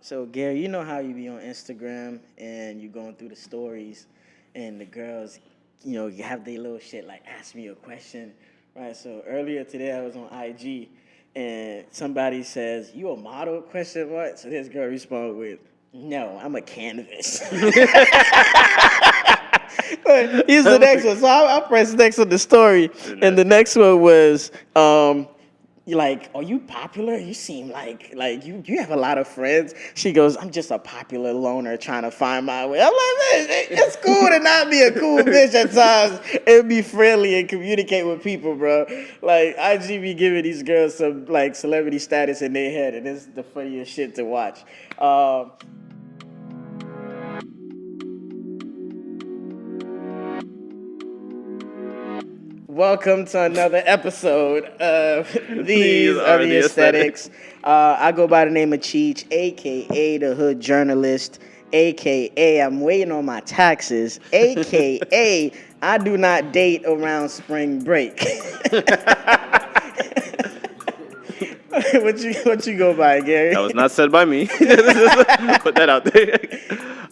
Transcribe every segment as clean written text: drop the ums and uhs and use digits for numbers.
So Gary, you know how you be on Instagram and you going through the stories, and the girls, have their little shit like ask me a question, right? So earlier today I was on IG, and somebody says, "You a model?" Question mark. So this girl responded with, "No, I'm a canvas." Here's the next one. So I pressed next on the story, and the next one was, you're like, "Are you popular? You seem like you have a lot of friends." She goes, "I'm just a popular loner trying to find my way." I'm like, "Man, it's cool to not be a cool bitch at times and be friendly and communicate with people, bro." Like IG be giving these girls some like celebrity status in their head, and it's the funniest shit to watch. Welcome to another episode of These Are the Aesthetics. I go by the name of Cheech, a.k.a. the Hood Journalist, a.k.a. I'm waiting on my taxes, a.k.a. I do not date around spring break. What you go by, Gary? That was not said by me. Put that out there.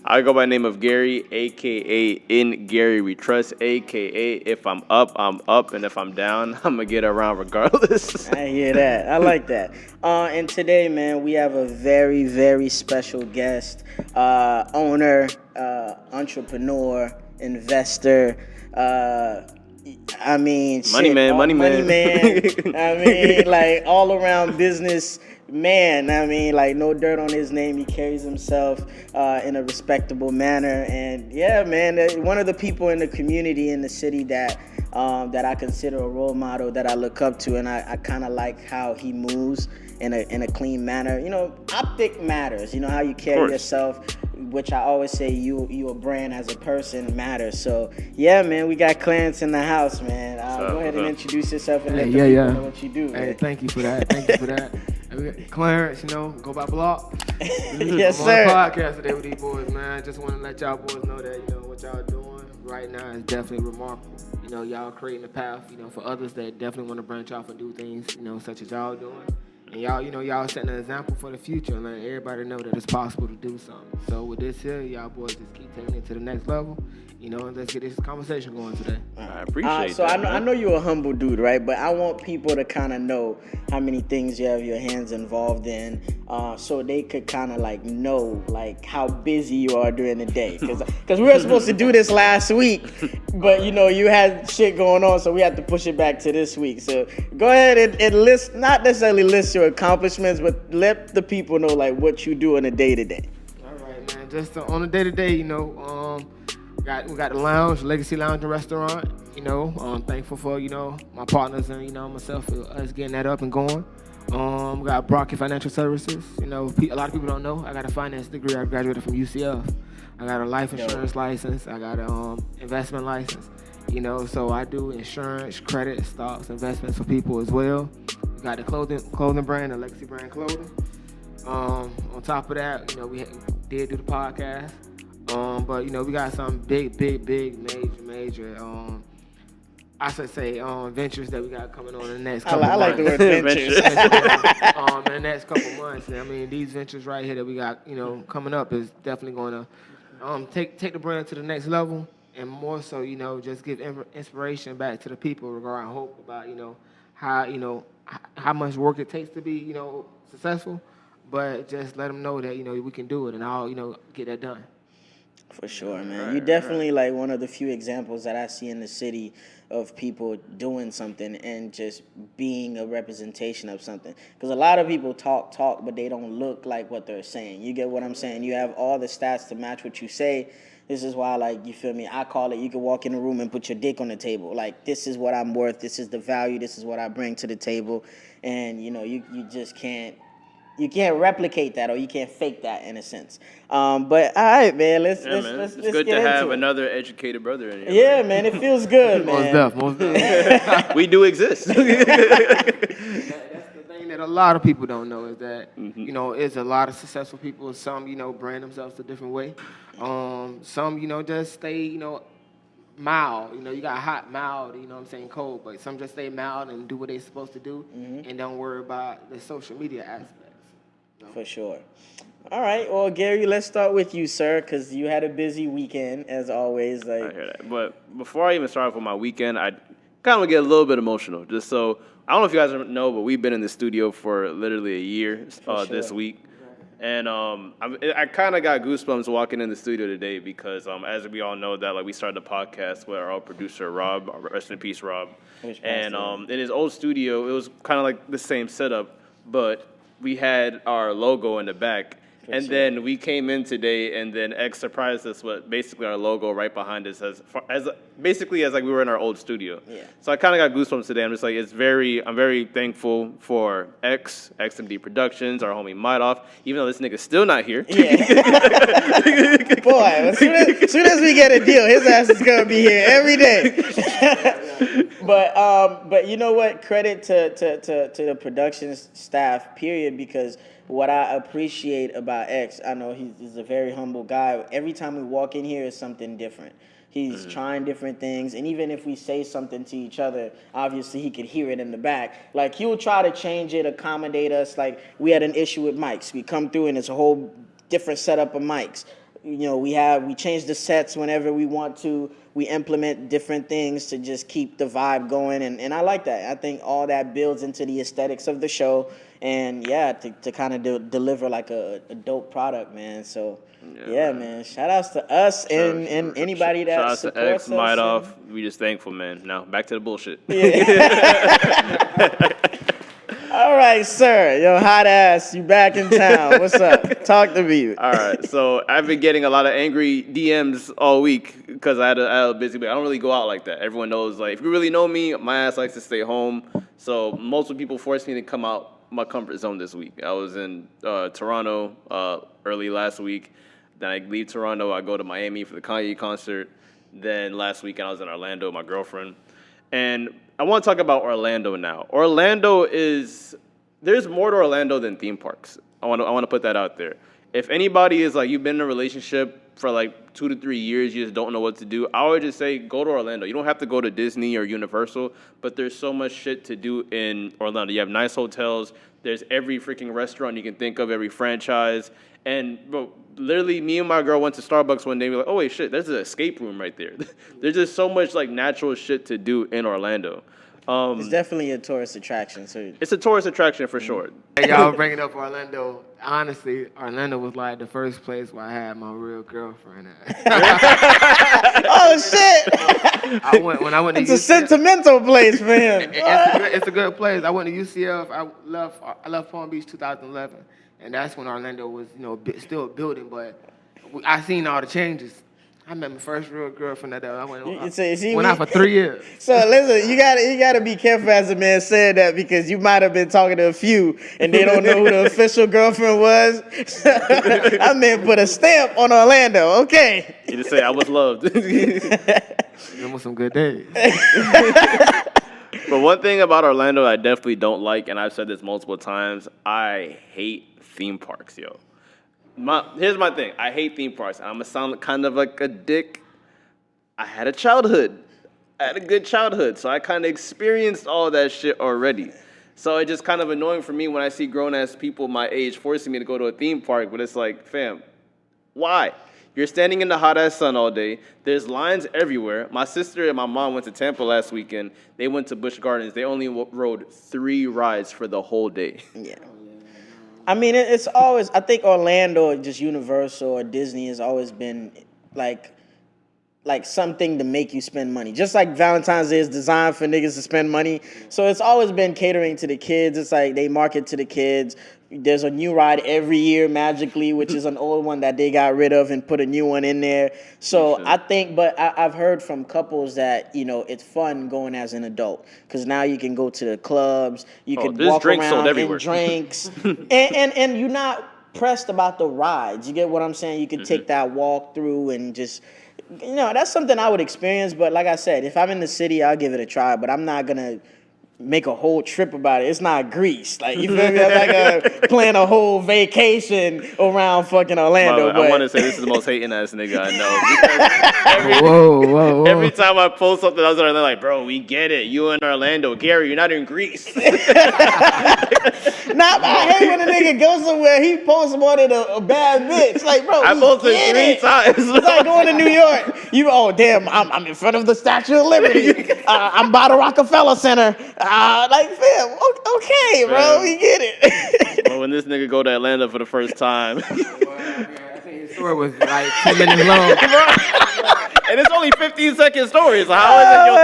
I go by the name of Gary, a.k.a. In Gary We Trust, a.k.a. If I'm up, and if I'm down, I'm going to get around regardless. I hear that. I like that. And today, man, we have a very, very special guest, owner, entrepreneur, investor, Money man. I mean, like all around business man. I mean, like no dirt on his name. He carries himself in a respectable manner. And yeah, man, one of the people in the community in the city that I consider a role model that I look up to, and I kind of like how he moves in a clean manner. Optic matters. How you carry yourself, which I always say you a brand as a person matters. So yeah, man, we got Clarence in the house, man. Go ahead and introduce yourself and let the people know what you do. Hey, man. thank you for that. Clarence, go by Block. Yes, I'm sir. on the podcast today with these boys, man. I just want to let y'all boys know that, what y'all doing right now is definitely remarkable. Y'all creating a path, for others that definitely want to branch off and do things, such as y'all doing. And y'all setting an example for the future and letting everybody know that it's possible to do something. So with this here, y'all boys just keep taking it to the next level, and let's get this conversation going today. I appreciate so that. I know you're a humble dude, right? But I want people to kind of know how many things you have your hands involved in, so they could kind of like know like how busy you are during the day. Because we were supposed to do this last week, but you had shit going on, so we had to push it back to this week. So go ahead and list, not necessarily list your accomplishments, but let the people know like what you do on a day to day. All right, man. Just on a day to day, we got the lounge, Legacy Lounge and Restaurant. I'm thankful for my partners and myself for us getting that up and going. We got Brocky Financial Services. A lot of people don't know I got a finance degree. I graduated from UCF. I got a life insurance license. I got a investment license. So I do insurance, credit, stocks, investments for people as well. We got the clothing brand, the Legacy brand clothing. On top of that, we did do the podcast. But we got some big, major. I should say ventures that we got coming on in the next couple months. I like the word ventures. In the next couple months. I mean, these ventures right here that we got, coming up is definitely going to take the brand to the next level, and more so, just give inspiration back to the people regarding hope about, how much work it takes to be, successful, but just let them know that, we can do it, and I'll, get that done. For sure, man. You're definitely like one of the few examples that I see in the city of people doing something and just being a representation of something. Because a lot of people talk, but they don't look like what they're saying. You get what I'm saying? You have all the stats to match what you say. This is why, like, you feel me? I call it, you can walk in a room and put your dick on the table. Like, this is what I'm worth. This is the value. This is what I bring to the table. And, you just can't. You can't replicate that, or you can't fake that in a sense. But all right, man, let's It's get good to have into it. another educated brother in here. Yeah, man, it feels good, man. Most deaf. We do exist. That's the thing that a lot of people don't know is that, it's a lot of successful people. Some, brand themselves a different way. Some, just stay, mild. You got hot, mild, cold. But some just stay mild and do what they're supposed to do and don't worry about the social media aspects. For sure. All right. Well, Gary, let's start with you, sir, because you had a busy weekend as always. I hear that. But before I even start off with my weekend, I kind of get a little bit emotional. Just so I don't know if you guys know, but we've been in the studio for literally a year this week. And I kind of got goosebumps walking in the studio today because, as we all know, that like we started the podcast with our old producer Rob, rest in peace, Rob. And in his old studio, it was kind of like the same setup, but we had our logo in the back. And then we came in today, and then X surprised us with basically our logo right behind us as basically as like we were in our old studio. Yeah. So I kind of got goosebumps today. I'm just like, I'm very thankful for XMD Productions, our homie Madoff, even though this nigga's still not here. Yeah. Boy, as soon as we get a deal, his ass is gonna be here every day. But you know what? Credit to the production staff, period, because what I appreciate about X, I know he's a very humble guy. Every time we walk in here, it's something different. He's trying different things, and even if we say something to each other, obviously he could hear it in the back. Like, he'll try to change it, accommodate us. Like, we had an issue with mics. We come through, and it's a whole different setup of mics. You know, we change the sets whenever we want to. We implement different things to just keep the vibe going, and I like that. I think all that builds into the aesthetics of the show, and yeah, to kind of deliver like a dope product, man. So yeah, man. Shout outs to us and anybody that supports us. Shout outs to X, Madoff. We just thankful, man. Now back to the bullshit. Yeah. All right, sir. Yo, hot ass, you back in town. What's up? Talk to me. All right. So I've been getting a lot of angry DMs all week because I had a busy week. I don't really go out like that. Everyone knows, like, if you really know me, my ass likes to stay home. So multiple people forced me to come out my comfort zone this week. I was in Toronto early last week. Then I leave Toronto. I go to Miami for the Kanye concert. Then last weekend I was in Orlando with my girlfriend. And I want to talk about Orlando now. There's more to Orlando than theme parks. I want to put that out there. If anybody is like, you've been in a relationship for like 2 to 3 years, you just don't know what to do, I would just say go to Orlando. You don't have to go to Disney or Universal, but there's so much shit to do in Orlando. You have nice hotels. There's every freaking restaurant you can think of, every franchise. And bro, literally, me and my girl went to Starbucks one day. We were like, oh, wait, shit, there's an escape room right there. There's just so much like natural shit to do in Orlando. It's definitely a tourist attraction. So it's a tourist attraction for sure. Hey, y'all bringing up Orlando. Honestly, Orlando was like the first place where I had my real girlfriend at. Oh shit! When I went to it's UCF, a sentimental place for him. It's a good place. I went to UCF. I left Palm Beach 2011, and that's when Orlando was still building. But I seen all the changes. I met my first real girlfriend that day. I went out for 3 years. So listen, you gotta be careful as a man saying that, because you might have been talking to a few and they don't know who the official girlfriend was. I meant put a stamp on Orlando. Okay. You just say I was loved. Them were some good days. But one thing about Orlando I definitely don't like, and I've said this multiple times, I hate theme parks, yo. Here's my thing. I hate theme parks. I'm going to sound kind of like a dick. I had a childhood. I had a good childhood. So I kind of experienced all that shit already. So it's just kind of annoying for me when I see grown-ass people my age forcing me to go to a theme park. But it's like, fam, why? You're standing in the hot-ass sun all day. There's lines everywhere. My sister and my mom went to Tampa last weekend. They went to Busch Gardens. They only rode 3 rides for the whole day. Yeah. I mean, it's always, I think Orlando or just Universal or Disney has always been like something to make you spend money. Just like Valentine's Day is designed for niggas to spend money. So it's always been catering to the kids. It's like they market to the kids. There's a new ride every year, magically, which is an old one that they got rid of and put a new one in there. So I think, but I've heard from couples that, it's fun going as an adult, because now you can go to the clubs, you can walk around and drinks, and you're not pressed about the rides. You get what I'm saying? You can take that walk through and just, that's something I would experience. But like I said, if I'm in the city, I'll give it a try, but I'm not going to make a whole trip about it. It's not Greece. Like, you feel me? I'm like plan a whole vacation around fucking Orlando. I want to say this is the most hating ass nigga I know. Every time I post something, I was like, bro, we get it. You in Orlando. Gary, you're not in Greece. No, Nah, but I hate when a nigga goes somewhere, he posts more than a bad bitch. Like, bro, I posted 3 times. It's like going to New York. Oh, damn, I'm in front of the Statue of Liberty. I'm by the Rockefeller Center. Like, fam, okay, bro, we get it. But when this nigga go to Atlanta for the first time. I think his story was like 10 minutes long. And it's only 15-second stories. So how is it your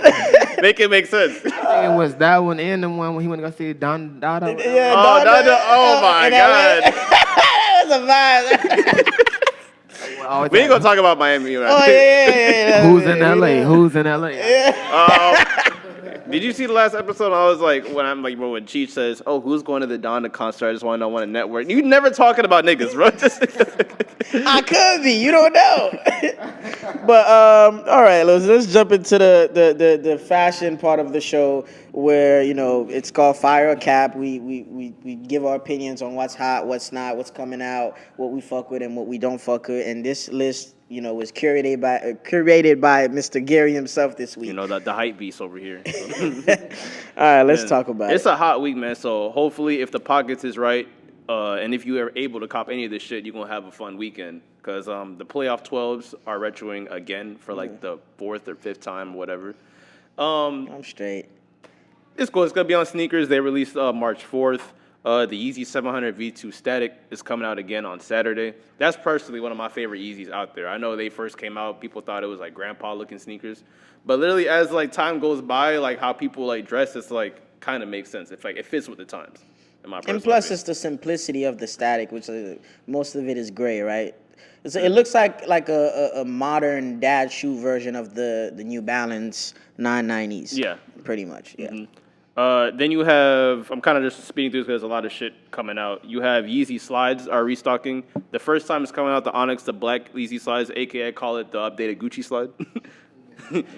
story? Make it make sense. I think it was that one and the one when he went to go see Don Dada. Yeah, Dada. Oh my God. That was a vibe. We ain't gonna talk about Miami right now. Oh, yeah. Who's in LA? Who's in LA? Did you see the last episode? I was like, when Cheech says, "Oh, who's going to the Donda concert? I just want to know when a network." You never talking about niggas, bro. I could be. You don't know. But all right, let's jump into the fashion part of the show where it's called Fire or Cap. We give our opinions on what's hot, what's not, what's coming out, what we fuck with and what we don't fuck with. And this list, was curated by Mr. Gary himself this week. The hype beast over here. All right, let's talk about it. It's a hot week, man. So hopefully, if the pockets is right, and if you are able to cop any of this shit, you're gonna have a fun weekend. Because the playoff 12s are retroing again for like the 4th or 5th time, or whatever. I'm straight. It's cool. It's gonna be on sneakers. They released March 4th. The Yeezy 700 V2 Static is coming out again on Saturday. That's personally one of my favorite Yeezys out there. I know they first came out, people thought it was like grandpa-looking sneakers, but literally as like time goes by, like how people like dress, it's like kind of makes sense. It's like it fits with the times. And plus, it's the simplicity of the Static, which most of it is gray, right? It looks like a modern dad shoe version of the New Balance 990s. Yeah, pretty much. Yeah. Mm-hmm. Then you have, I'm kind of just speeding through because there's a lot of shit coming out. You have Yeezy Slides are restocking. The first time it's coming out, the Onyx, the black Yeezy Slides, a.k.a. I call it the updated Gucci slide.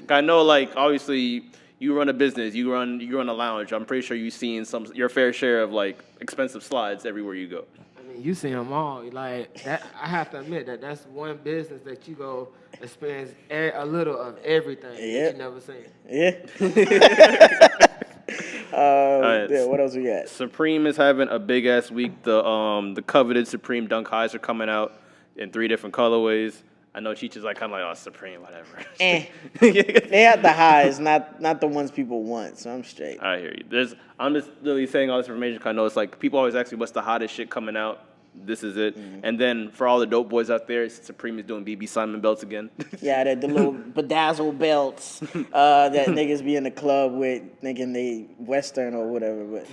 I know, like, obviously, you run a business, you run a lounge. I'm pretty sure you've seen your fair share of, like, expensive slides everywhere you go. I mean, you see them all. Like, that, I have to admit that's one business that you go experience a little of everything that you never seen. Yeah. What else we got? Supreme is having a big ass week. The coveted Supreme Dunk Highs are coming out in 3 different colorways. I know Cheech is like kind of like, oh, Supreme, whatever. They have the highs, not the ones people want. So I'm straight. I hear you. I'm just really saying all this information because I know it's like people always ask me what's the hottest shit coming out. This is it. Mm-hmm. And then for all the dope boys out there, Supreme is doing BB Simon belts again. Yeah, the little bedazzled belts that niggas be in the club with, thinking they Western or whatever. But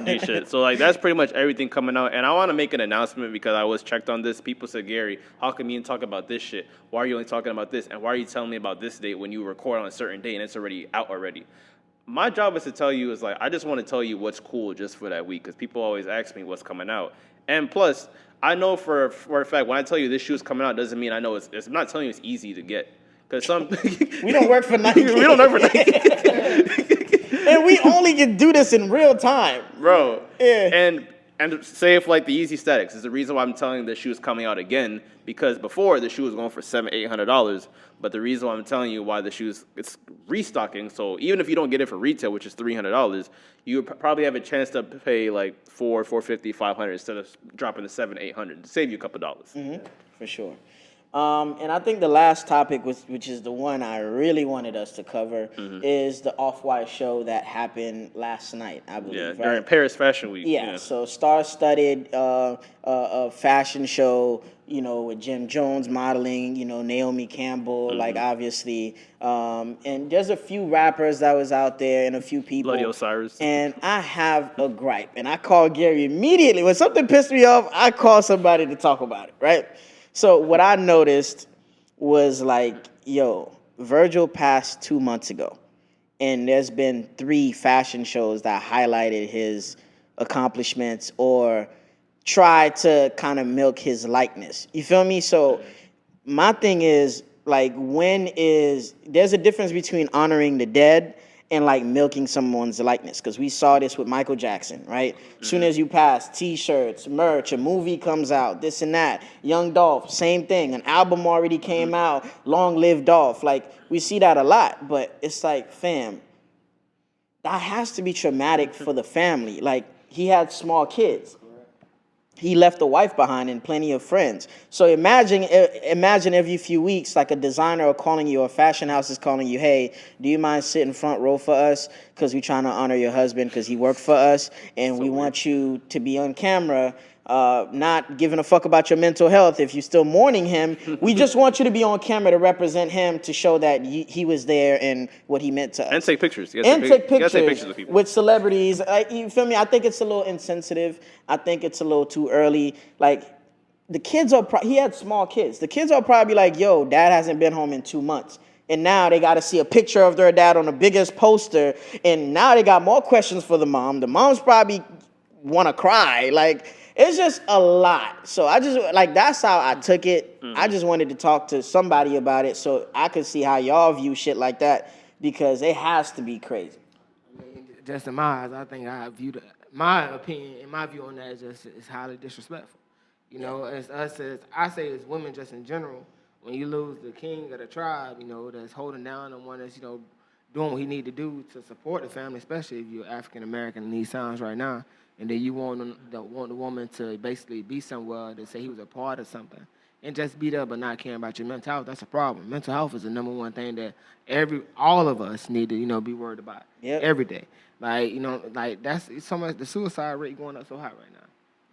hey, shit. So like that's pretty much everything coming out. And I want to make an announcement because I was checked on this. People said, Gary, how come you didn't talk about this shit? Why are you only talking about this? And why are you telling me about this date when you record on a certain date and it's already out already? My job is to tell you is like I just want to tell you what's cool just for that week because people always ask me what's coming out. And plus, I know for a fact when I tell you this shoe is coming out doesn't mean I know it's I'm not telling you it's easy to get because we don't work for Nike. We don't work for Nike. And we only can do this in real time, bro. Yeah. And say if like the Yeezy Statics is the reason why I'm telling the shoe is coming out again because before the shoe was going for $700-800, but the reason why I'm telling you why the shoes it's restocking. So even if you don't get it for retail, which is $300, you probably have a chance to pay like $450, $500 instead of dropping the $700-800 to save you a couple dollars. Mm-hmm. For sure. And I think the last topic, which is the one I really wanted us to cover, is the Off-White show that happened last night, I believe. Yeah, during Paris Fashion Week. Yeah, so star-studded fashion show, with Jim Jones modeling, Naomi Campbell, like obviously. And there's a few rappers that was out there and a few people. Bloody Osiris. And I have a gripe. And I called Gary immediately. When something pissed me off, I call somebody to talk about it, right? So what I noticed was like, Virgil passed 2 months ago, and there's been 3 fashion shows that highlighted his accomplishments or tried to kind of milk his likeness. You feel me? So my thing is, like, there's a difference between honoring the dead and like milking someone's likeness, because we saw this with Michael Jackson, right? Soon as you pass, T-shirts, merch, a movie comes out, this and that. Young Dolph, same thing. An album already came out, Long Live Dolph. Like, we see that a lot, but it's like, fam, that has to be traumatic for the family. Like, he had small kids. He left a wife behind and plenty of friends. So imagine every few weeks, like a designer or calling you, or a fashion house is calling you, hey, do you mind sitting front row for us? Because we're trying to honor your husband because he worked for us, and we want you to be on camera, not giving a fuck about your mental health if you're still mourning him. We just want you to be on camera to represent him, to show that he was there and what he meant to us. And take pictures. You And take pictures of people. with celebrities. You feel me? I think it's a little insensitive. I think it's a little too early. Like, the kids are, he had small kids. The kids are probably like, yo, dad hasn't been home in 2 months. And now they got to see a picture of their dad on the biggest poster. And now they got more questions for the mom. The mom's probably want to cry. Like, it's just a lot. So I just, like, that's how I took it. I just wanted to talk to somebody about it so I could see how y'all view shit like that, because it has to be crazy. I mean, just in my eyes, I think I view my opinion and my view on that is just is highly disrespectful. You know, as us, as I say, as women just in general, when you lose the king of the tribe, you know, that's holding down and one that's, you know, doing what he need to do to support the family, especially if you're African American in these times right now, and then you want the woman to basically be somewhere to say he was a part of something and just be there but not caring about your mental health, that's a problem. Mental health is the number one thing that all of us need to, you know, be worried about every day. Like, you know, like that's so much, the suicide rate going up so high right now.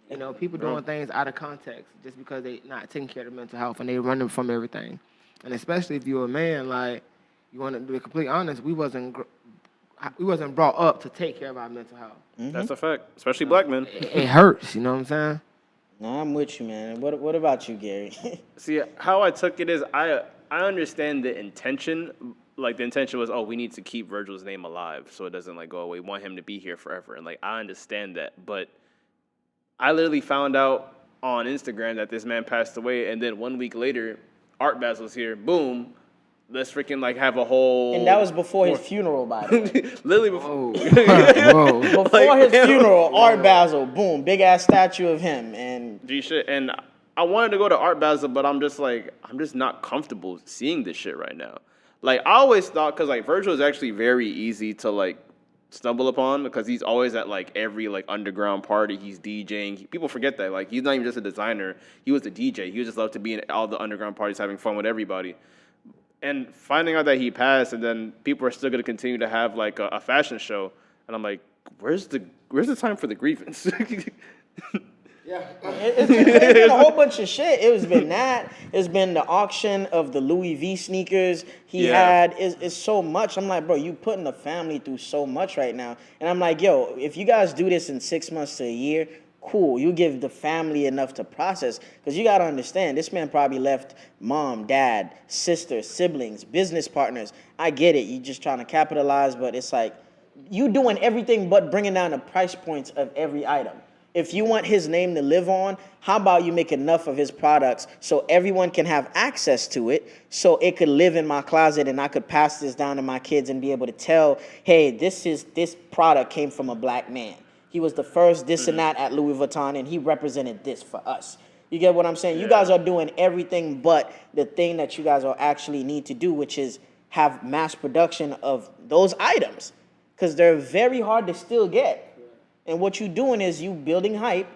You know, people doing things out of context just because they not taking care of their mental health and they running from everything. And especially if you're a man, like, you want to be completely honest, we wasn't brought up to take care of our mental health. Mm-hmm. That's a fact, especially black men. It hurts, you know what I'm saying? No, I'm with you, man. What about you, Gary? See, how I took it is I understand the intention. Like, the intention was, oh, we need to keep Virgil's name alive so it doesn't, like, go away. We want him to be here forever. And, like, I understand that. But I literally found out on Instagram that this man passed away. And then 1 week later, Art Basil's here. Boom. Let's freaking, like, have a whole... And that was before his funeral, by the way. Literally before... Whoa. Before his funeral, Art Basel, boom, big-ass statue of him. And G-shit. And I wanted to go to Art Basel, but I'm just not comfortable seeing this shit right now. Like, I always thought, because, like, Virgil is actually very easy to, like, stumble upon, because he's always at, like, every, like, underground party. He's DJing. People forget that. Like, he's not even just a designer. He was a DJ. He was just loved to be in all the underground parties having fun with everybody. And finding out that he passed, and then people are still going to continue to have, like, a fashion show. And I'm like, where's the time for the grievance? yeah, it's been a whole bunch of shit. It's been that. It's been the auction of the Louis V sneakers he had. It's so much. I'm like, bro, you putting the family through so much right now. And I'm like, yo, if you guys do this in 6 months to a year, cool. You give the family enough to process. Because you got to understand, this man probably left mom, dad, sister, siblings, business partners. I get it. You just trying to capitalize, but it's like you doing everything but bringing down the price points of every item. If you want his name to live on, how about you make enough of his products so everyone can have access to it, so it could live in my closet and I could pass this down to my kids and be able to tell, hey, this product came from a black man. He was the first this and that at Louis Vuitton, and he represented this for us. You get what I'm saying? Yeah. You guys are doing everything but the thing that you guys are actually need to do, which is have mass production of those items, because they're very hard to still get. And what you're doing is you building hype.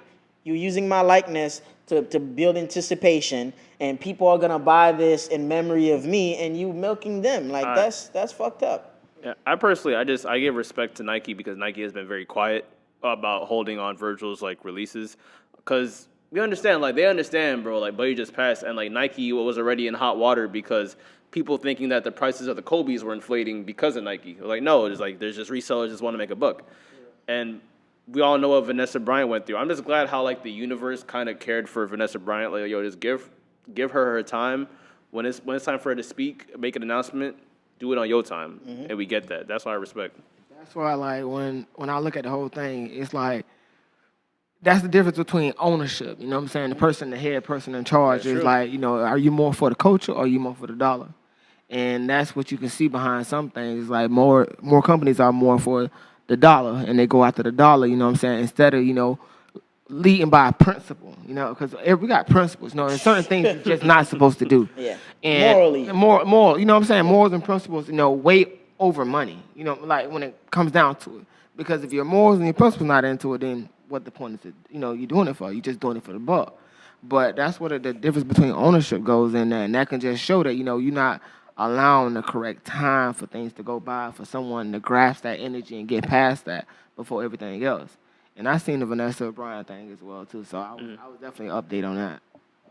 You're using my likeness to build anticipation, and people are gonna buy this in memory of me, and you milking them. Like, that's fucked up. Yeah, I give respect to Nike, because Nike has been very quiet about holding on Virgil's, like, releases, because they understand, bro, like, Buddy just passed, and, like, Nike was already in hot water because people thinking that the prices of the Kobe's were inflating because of Nike. Like, no, it's like there's just resellers just want to make a buck. And we all know what Vanessa Bryant went through. I'm just glad how, like, the universe kind of cared for Vanessa Bryant. Like, yo, just give her time. When it's time for her to speak, make an announcement, do it on your time. Mm-hmm. And we get that. That's why I respect. That's why, like, when I look at the whole thing, it's like, that's the difference between ownership. You know what I'm saying? The head person in charge is like, you know, are you more for the culture or are you more for the dollar? And that's what you can see behind some things. Like, more companies are more for the dollar, and they go after the dollar, you know what I'm saying, instead of, you know, leading by principle, you know, because we got principles, you know, and certain things you're just not supposed to do. Yeah. And morally. More, you know what I'm saying, morals and principles, you know, way over money, you know, like, when it comes down to it. Because if your morals and your principles not into it, then what the point is it? You know, you're doing it for. You're just doing it for the buck. But that's what the difference between ownership goes in there, and that can just show that, you know, you're not allowing the correct time for things to go by, for someone to grasp that energy and get past that before everything else. And I seen the Vanessa O'Brien thing as well too, so I was definitely update on that.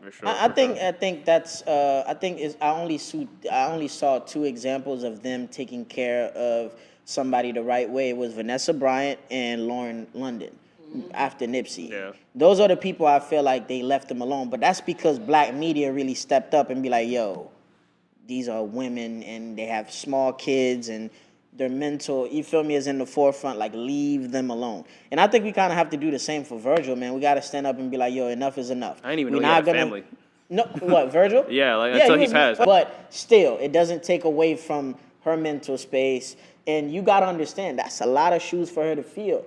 For sure. I think that's I think is I only saw two examples of them taking care of somebody the right way. It was Vanessa Bryant and Lauren London after Nipsey. Yeah. Those are the people I feel like they left them alone. But that's because black media really stepped up and be like, yo, these are women and they have small kids and their mental, you feel me, is in the forefront. Like, leave them alone. And I think we kind of have to do the same for Virgil, man. We got to stand up and be like, yo, enough is enough. I didn't even know he had a family. No, what, Virgil? Yeah, like until he passed. But still, it doesn't take away from her mental space. And you got to understand, that's a lot of shoes for her to fill.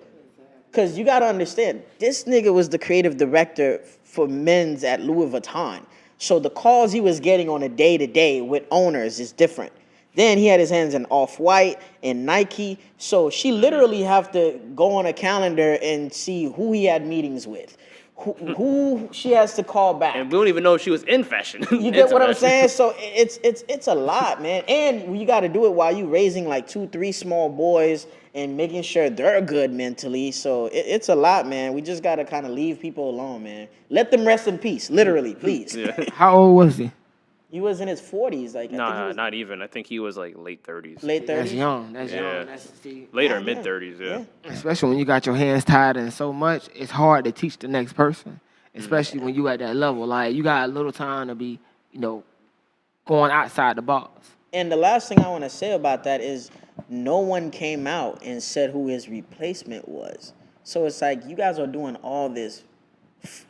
Because you got to understand, this nigga was the creative director for men's at Louis Vuitton. So the calls he was getting on a day-to-day with owners is different. Then he had his hands in Off-White and Nike. So she literally have to go on a calendar and see who he had meetings with, who she has to call back. And we don't even know if she was in fashion. You get what I'm saying? So it's a lot, man. And you got to do it while you raising like 2-3 small boys and making sure they're good mentally. So it's a lot, man. We just got to kind of leave people alone, man. Let them rest in peace, literally, please. Yeah. How old was he? He was in his 40s. Like, Nah, not even. I think he was like late 30s. late 30s. That's young. That's Yeah. young. That's, see, Later, Yeah, mid 30s, yeah. especially when you got your hands tied in so much, it's hard to teach the next person. Especially when you at that level. Like, you got a little time to be, you know, going outside the box. And the last thing I want to say about that is no one came out and said who his replacement was. So it's like, you guys are doing all this,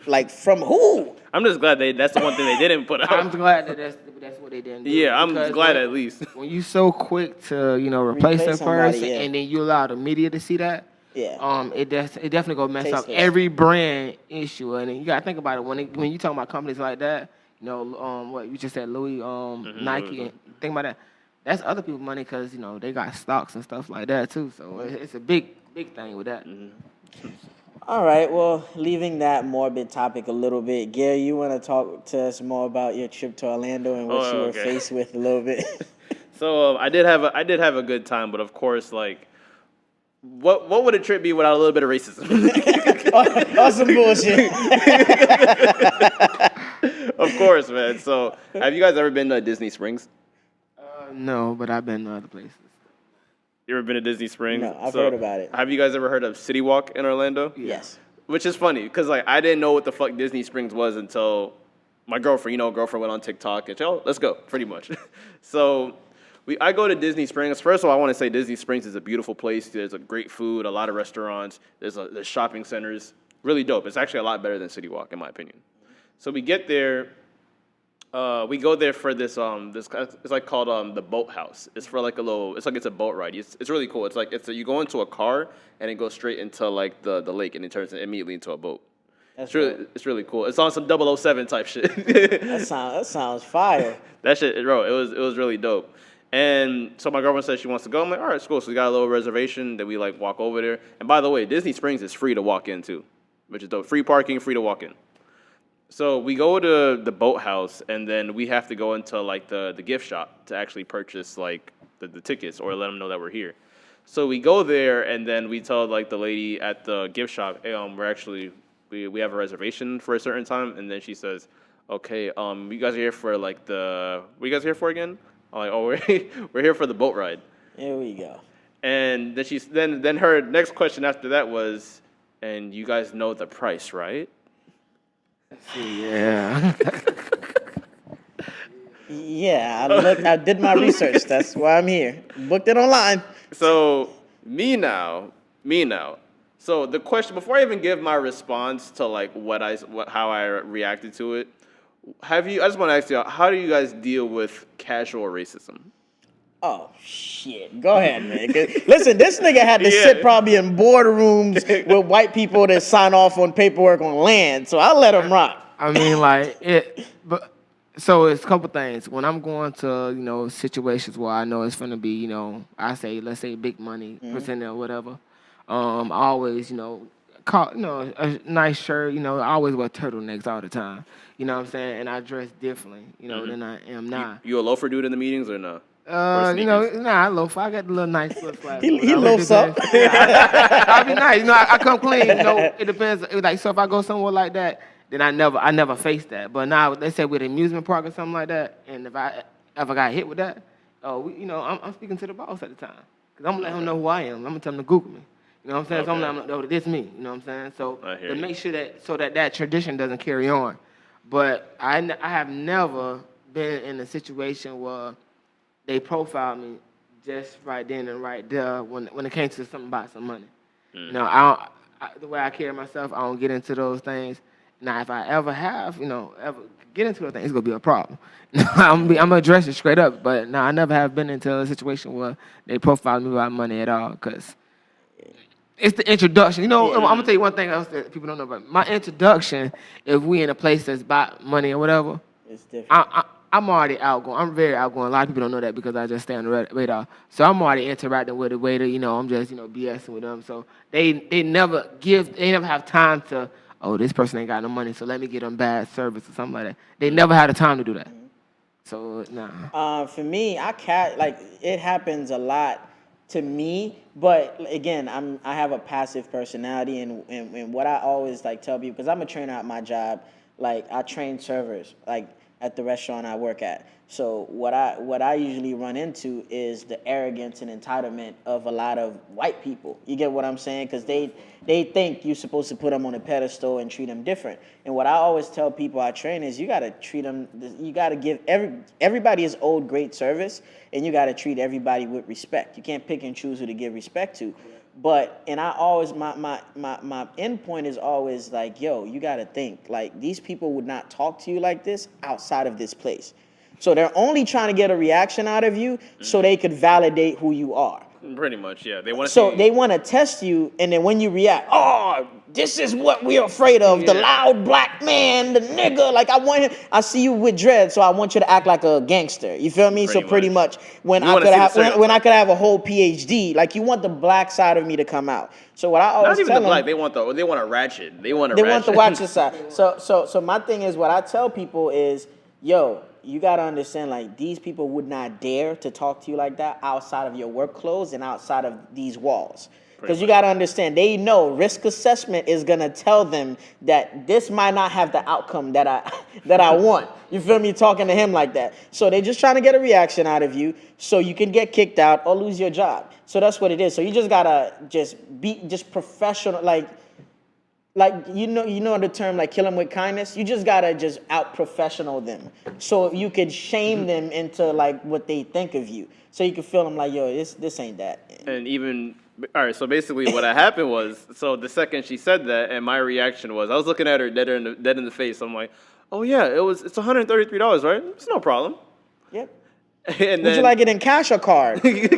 like, from who? I'm just glad that's the one thing they didn't put I'm out. glad that that's what they didn't do. Yeah, I'm Because glad when- at least. When you so quick to, you know, replace Replace that somebody, person yeah. and then you allow the media to see that, Yeah. it definitely gonna mess up Tasteless. every brand issue. And then you gotta think about it when you talk about companies like that, you know, what you just said, Louis, Nike, and think about that. That's other people's money because, you know, they got stocks and stuff like that too. So it's a big thing with that. All right, well, leaving that morbid topic a little bit, Gary, you want to talk to us more about your trip to Orlando and what you were okay. faced with a little bit? So I did have a good time, but of course, like, what would a trip be without a little bit of racism? Awesome bullshit. Of course, man. So have you guys ever been to Disney Springs? No, but I've been to other places. You ever been to Disney Springs? No, I've heard about it. Have you guys ever heard of City Walk in Orlando? Yes. Which is funny, because like I didn't know what the fuck Disney Springs was until my girlfriend, went on TikTok and said, let's go, pretty much. So I go to Disney Springs. First of all, I want to say Disney Springs is a beautiful place. There's a great food, a lot of restaurants. There's shopping centers. Really dope. It's actually a lot better than City Walk, in my opinion. So we get there. We go there for this it's like called the Boat House. It's for like it's a boat ride. It's really cool. It's like you go into a car and it goes straight into like the lake and it turns immediately into a boat. It's really cool. It's on some 007 type shit. That sounds fire. That shit, bro, it was really dope. And so my girlfriend said she wants to go. I'm like, all right, it's cool. So we got a little reservation that we like walk over there. And by the way, Disney Springs is free to walk in too, which is dope. Free parking, free to walk in. So we go to the boathouse, and then we have to go into like the gift shop to actually purchase like the tickets or let them know that we're here. So we go there, and then we tell like the lady at the gift shop, hey, we have a reservation for a certain time, and then she says, okay, you guys are here for like what are you guys here for again? I'm like, oh, we're here for the boat ride. Here we go. And then then her next question after that was, and you guys know the price, right? Yeah. Yeah, I did my research. That's why I'm here. Booked it online. So me now. So the question before I even give my response to like how I reacted to it, I just want to ask you, how do you guys deal with casual racism? Oh, shit. Go ahead, man. 'Cause listen, this nigga had to sit probably in boardrooms with white people that sign off on paperwork on land, so I'll let him rock. I mean, so it's a couple things. When I'm going to, situations where I know it's going to be, let's say big money, percent or whatever, I always, a nice shirt. I always wear turtlenecks all the time. You know what I'm saying? And I dress differently, than I am now. You a loafer dude in the meetings or no? I loaf. I got the little nice little flash. He loafs up. I'll be nice. I come clean. It depends. Like, so if I go somewhere like that, then I never face that. But now, let's say with an amusement park or something like that, and if I ever got hit with that, I'm speaking to the boss at the time. Because I'm going to let him know who I am. I'm going to tell him to Google me. You know what I'm saying? Okay. So I'm like, this me. You know what I'm saying? So to you. make sure that tradition doesn't carry on. But I have never been in a situation where they profiled me just right then and right there when it came to something about some money. The way I carry myself, I don't get into those things. Now, if I ever ever get into those things, it's going to be a problem. I'm going to address it straight up. But no, I never have been into a situation where they profiled me about money at all because it's the introduction. I'm going to tell you one thing else that people don't know about. My introduction, if we in a place that's about money or whatever, it's different. I'm already outgoing. I'm very outgoing. A lot of people don't know that because I just stay on the radar. So I'm already interacting with the waiter. I'm just, BSing with them. So they never have time to, this person ain't got no money, so let me get them bad service or something like that. They never had the time to do that. So, nah. For me, it happens a lot to me, but again, I have a passive personality, and what I always tell people, because I'm a trainer at my job, I train servers, at the restaurant I work at. So what I usually run into is the arrogance and entitlement of a lot of white people. You get what I'm saying? Because they think you're supposed to put them on a pedestal and treat them different. And what I always tell people I train is you got to treat them, you got to give everybody is owed great service, and you got to treat everybody with respect. You can't pick and choose who to give respect to. And I always, my end point is always you got to think, these people would not talk to you like this outside of this place. So they're only trying to get a reaction out of you so they could validate who you are. Pretty much, yeah. They want to test you, and then when you react, this is what we're afraid of. The loud black man, the nigga. I see you with dread, so I want you to act like a gangster. You feel me? Pretty much when I could have a whole PhD, you want the black side of me to come out. So what I always not even tell the black, them, they want a ratchet. They want the ratchet side. So my thing is, what I tell people is, you got to understand, these people would not dare to talk to you like that outside of your work clothes and outside of these walls. Because you got to understand, they know risk assessment is going to tell them that this might not have the outcome that I want. You feel me? Talking to him like that. So they're just trying to get a reaction out of you so you can get kicked out or lose your job. So that's what it is. So you just got to be professional, you know the term kill them with kindness. You just gotta just out professional them, so you could shame them into what they think of you. So you can feel them this ain't that. And even all right. So basically, what happened was, so the second she said that, and my reaction was, I was looking at her dead in the face. I'm like, oh yeah, it's $133, right? It's no problem. Yep. And would you like it in cash or card? Do you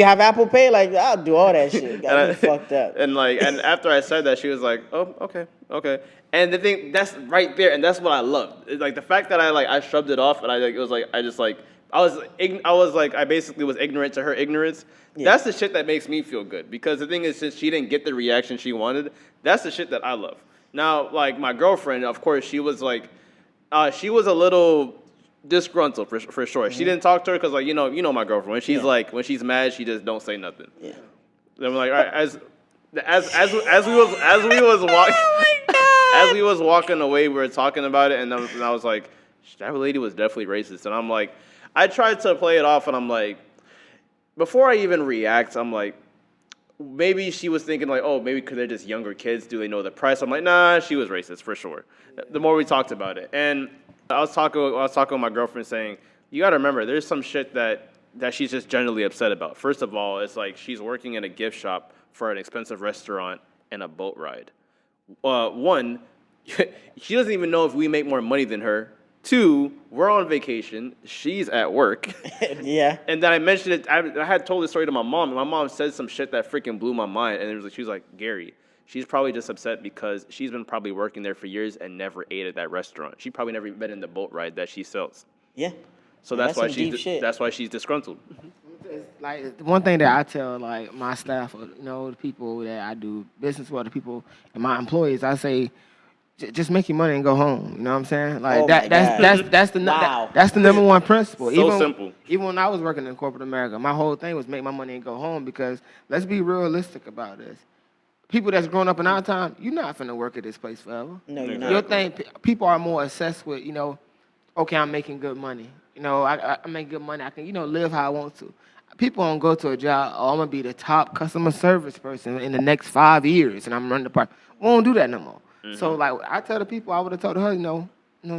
have Apple Pay? I'll do all that shit. Got me fucked up. And after I said that, she was like, "Oh, okay." And the thing that's right there, and that's what I loved. It's the fact that I shrugged it off, and I basically was ignorant to her ignorance. Yeah. That's the shit that makes me feel good, because the thing is, since she didn't get the reaction she wanted, that's the shit that I love. Now, my girlfriend, of course, she was she was a little disgruntled for sure. Mm-hmm. She didn't talk to her because my girlfriend, when she's when she's mad, she just don't say nothing. Yeah. Then I'm all right, as we was walking away, we were talking about it, and I was like, that lady was definitely racist. And I'm like, I tried to play it off, and I'm like, before I even react, I'm like, maybe she was thinking maybe because they're just younger kids, do they know the price? I'm like, nah, she was racist for sure. The more we talked about it, and I was talking with my girlfriend, saying, you got to remember, there's some shit that she's just generally upset about. First of all, it's she's working in a gift shop for an expensive restaurant and a boat ride. One, she doesn't even know if we make more money than her. Two, we're on vacation. She's at work. Yeah. And then I mentioned it. I had told this story to my mom, and my mom said some shit that freaking blew my mind. And she was like, Gary, she's probably just upset because she's been probably working there for years and never ate at that restaurant. She probably never been in the boat ride that she sells. Yeah. So that's why she's disgruntled. It's like one thing that I tell like my staff, or, the people that I do business with, the people and my employees, I say, just make your money and go home. You know what I'm saying? Like Oh my God. Wow. that's the number one principle. So simple. Even when I was working in corporate America, my whole thing was make my money and go home because let's be realistic about this. People that's grown up in our time, you're not finna work at this place forever. No, you're Your not. thing, people are more obsessed with, okay, I'm making good money. I make good money. I can, live how I want to. People don't go to a job, oh, I'm going to be the top customer service person in the next 5 years, and I'm running the park. We won't do that no more. So, like, I tell the people, I would have told her,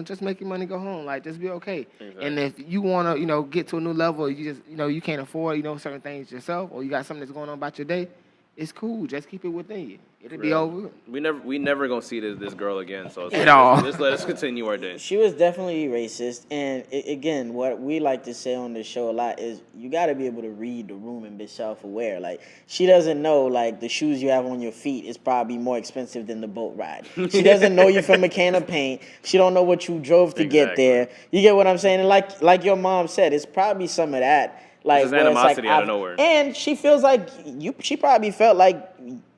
just make your money, go home. Like, just be okay. Exactly. And if you want to, get to a new level, you just, you can't afford, certain things yourself, or you got something that's going on about your day, it's cool. Just keep it within you. It'll be over. We never gonna see this girl again. So at all. Just let us continue our day. She was definitely racist, and again, what we like to say on the show a lot is you got to be able to read the room and be self-aware. Like, she doesn't know like the shoes you have on your feet is probably more expensive than the boat ride. She doesn't know you from a can of paint. She don't know what you drove to get there. You get what I'm saying? And like your mom said, it's probably some of that. Like, just animosity out of nowhere. And she feels like she probably felt like,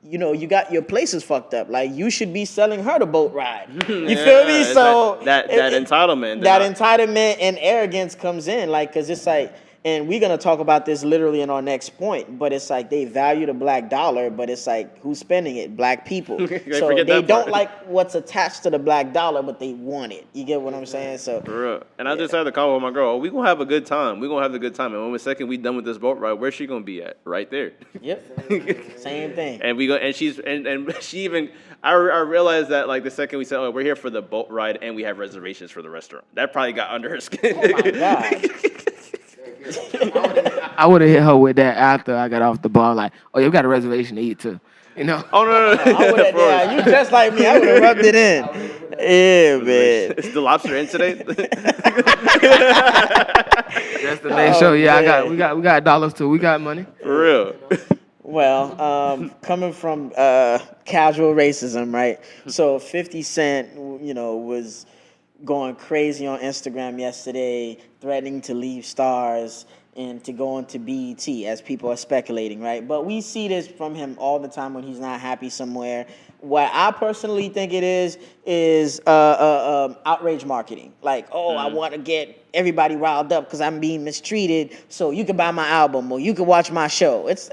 you got your places fucked up. Like, you should be selling her the boat ride. You feel me? So that entitlement. That entitlement and arrogance comes in. Like, because it's like, and we're going to talk about this literally in our next point, but it's like they value the black dollar, but it's like, who's spending it? Black people. So they don't like what's attached to the black dollar, but they want it. You get what I'm saying? So, for real. And I just had to call with my girl. Oh, we going to have a good time. We're going to have a good time. And when the second we done with this boat ride, where's she going to be at? Right there. Yep. Same thing. And she even, I realized that like the second we said, oh, we're here for the boat ride and we have reservations for the restaurant. That probably got under her skin. Oh my God. I would have hit her with that after I got off the bar. Like, oh, you got a reservation to eat too. Oh, no. Yeah, you just like me. I would have rubbed it in. Yeah, man. Is the lobster in today? That's the next show. Yeah, we got dollars too. We got money. For real. Well, coming from casual racism, right? So 50 Cent, was going crazy on Instagram yesterday, threatening to leave STARZ and to go on to BET, as people are speculating, right? But we see this from him all the time when he's not happy somewhere. What I personally think it is outrage marketing. Like, I want to get everybody riled up because I'm being mistreated, so you can buy my album or you can watch my show. It's,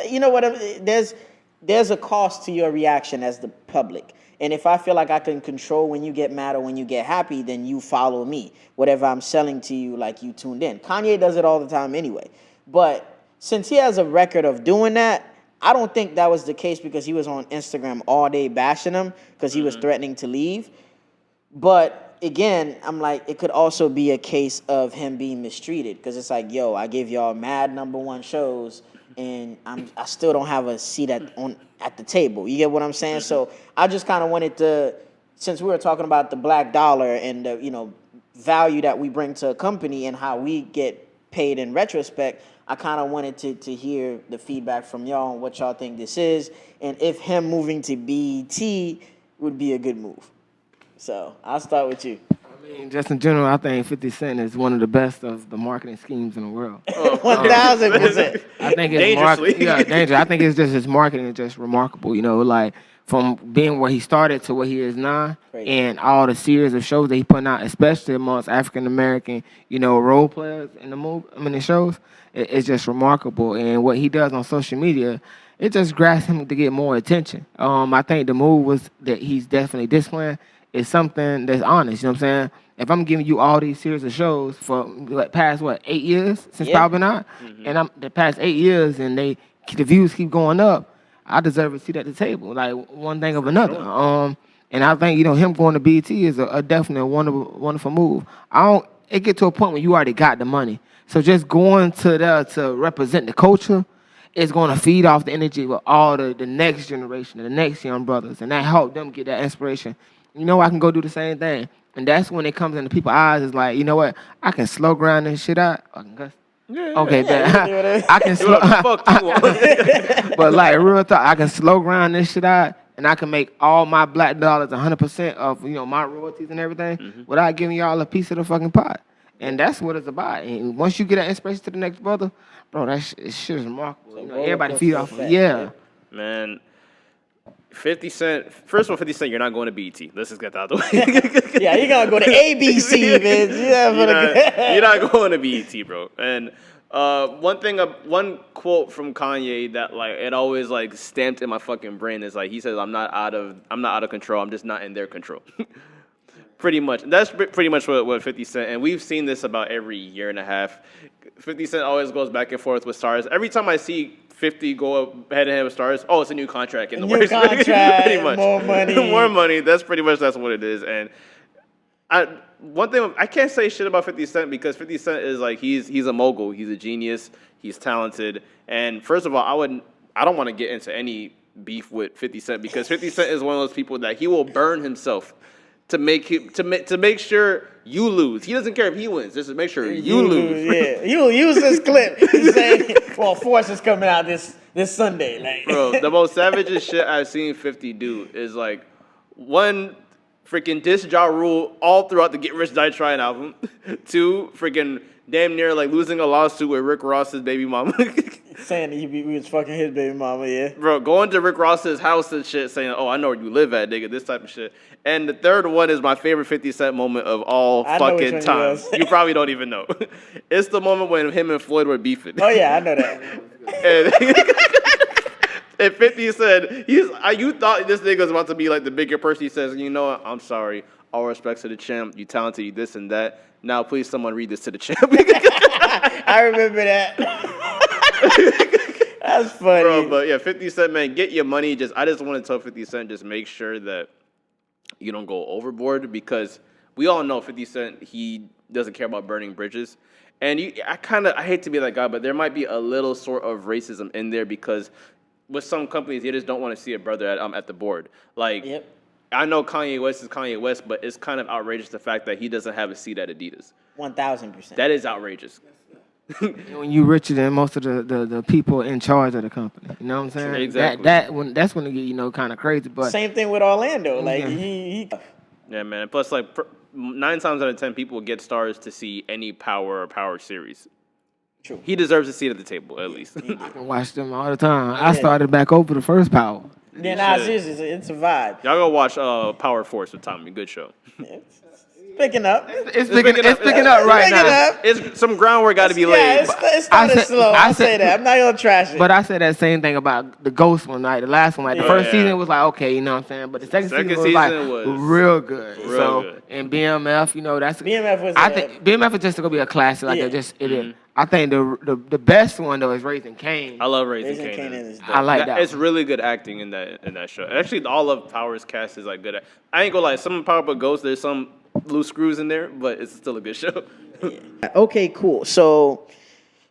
there's a cost to your reaction as the public. And if I feel like I can control when you get mad or when you get happy, then you follow me. Whatever I'm selling to you, like, you tuned in. Kanye does it all the time anyway. But since he has a record of doing that, I don't think that was the case because he was on Instagram all day bashing him because he was threatening to leave. But again, I'm like, it could also be a case of him being mistreated because it's like, I gave y'all mad #1 shows and I still don't have a seat at the table. You get what I'm saying? So I just kind of wanted to, since we were talking about the black dollar and the value that we bring to a company and how we get paid in retrospect, I kind of wanted to hear the feedback from y'all on what y'all think this is and if him moving to BET would be a good move. So I'll start with you. I mean, just in general, I think 50 Cent is one of the best of the marketing schemes in the world. 1,000%. I think it's Dangerously. dangerous. I think it's just his marketing is just remarkable. Like from being where he started to where he is now, Great. And all the series of shows that he put out, especially amongst African American, role players in the shows, it's just remarkable. And what he does on social media, it just grabs him to get more attention. I think the move was that he's definitely displaying is something that's honest. You know what I'm saying? If I'm giving you all these series of shows for past 8 years since Power Not, and I'm the past 8 years, and the views keep going up, I deserve a seat at the table. Like one thing of another. And I think him going to BET is a definitely wonderful move. It get to a point where you already got the money, so just going to there to represent the culture is going to feed off the energy with all the next generation, the next young brothers, and that help them get that inspiration. I can go do the same thing. And that's when it comes into people's eyes. It's like, you know what? I can slow grind this shit out. I can cuss. Okay, but I can slow. But like real talk, I can slow grind this shit out, and I can make all my black dollars 100% of my royalties and everything without giving y'all a piece of the fucking pot. And that's what it's about. And once you get that inspiration to the next brother, bro, that shit is remarkable. So You know, roller everybody coaster feed off of it. effect, Yeah. Man, 50 Cent. First of all, 50 Cent, you're not going to BET. Let's just get that out of the way. Yeah, you're gonna go to ABC, man. Yeah, you're not going to BET, bro. And one quote from Kanye that like it always like stamped in my fucking brain is like he says, I'm not out of control. I'm just not in their control." Pretty much. That's pretty much what 50 Cent, and we've seen this about every year and a half. 50 Cent always goes back and forth with STARZ. Every time I see 50 go up head to head with STARZ, oh, it's a new contract in the works. Pretty much. More money. More money. That's what it is. And one thing I can't say shit about 50 Cent because 50 Cent is like he's a mogul. He's a genius. He's talented. And first of all, I don't want to get into any beef with 50 Cent because 50 Cent is one of those people that he will burn himself to make sure you lose. He doesn't care if he wins, just to make sure you lose. Yeah, you'll use this clip. He's saying, "Well, Force is coming out this Sunday." Like, bro, the most savagest shit I've seen 50 do is like one freaking diss Ja Rule all throughout the Get Rich Die Trying album. Two, freaking damn near like losing a lawsuit with Rick Ross's baby mama. saying that he was fucking his baby mama, yeah. Bro, going to Rick Ross's house and shit, saying, "Oh, I know where you live at, nigga," this type of shit. And the third one is my favorite 50 Cent moment of all fucking time. You probably don't even know. It's the moment when him and Floyd were beefing. Oh, yeah, I know that. And 50 said, you thought this nigga was about to be like the bigger person. He says, "You know what? I'm sorry. All respects to the champ. You talented, you this and that. Now, please, someone read this to the champ." I remember that. That's funny. Bro, but yeah, 50 Cent, man, get your money. I just want to tell 50 Cent, just make sure that you don't go overboard because we all know 50 Cent, he doesn't care about burning bridges. And I hate to be that guy, but there might be a little sort of racism in there because with some companies, they just don't want to see a brother at the board. Like, yep. I know Kanye West is Kanye West, but it's kind of outrageous the fact that he doesn't have a seat at Adidas. 1,000%. That is outrageous. When you richer than most of the people in charge of the company, you know what I'm saying? Exactly. That's when it get kind of crazy. But same thing with Orlando. Like he yeah, man. Plus, like 9 times out of 10, people get STARZ to see any Power series. True. He deserves a seat at the table at least. I can watch them all the time. I started back over the first Power. Yeah, nah, seriously, it's a vibe. Y'all go watch Power Force with Tommy. Good show. It's picking up. It's picking up right now. It's some groundwork got to be laid. It's starting slow. I say that. I'm not gonna trash it. But I said that same thing about the Ghost one night. The last one, like the first season was like okay, you know what I'm saying. But the second season was like real good. Real good. And BMF, you know that's BMF was. I think BMF is just gonna be a classic. Like it is. I think the best one though is Raising Cain. I love Raising Cain. I like that. It's really good acting in that show. Actually, all of Power's cast is like good. I ain't gonna lie. Some Power but Ghost, there's some loose screws in there, but it's still a good show. Okay, cool. So,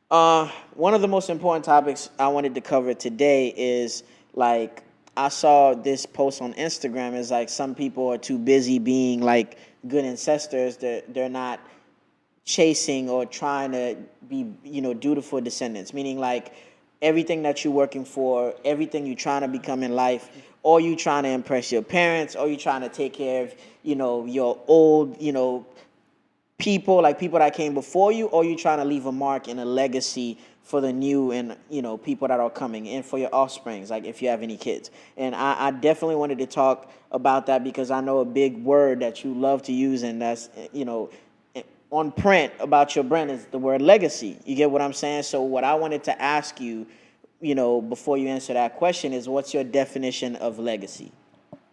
one of the most important topics I wanted to cover today is like I saw this post on Instagram. Is like some people are too busy being like good ancestors that they're not chasing or trying to be, dutiful descendants. Meaning like everything that you're working for, everything you're trying to become in life, or you trying to impress your parents, or you trying to take care of, your old, people, like people that came before you, or you trying to leave a mark and a legacy for the new and, people that are coming, and for your offsprings, like if you have any kids. And I definitely wanted to talk about that because I know a big word that you love to use, and that's, on print about your brand is the word legacy. You get what I'm saying? So what I wanted to ask you, before you answer that question is, what's your definition of legacy?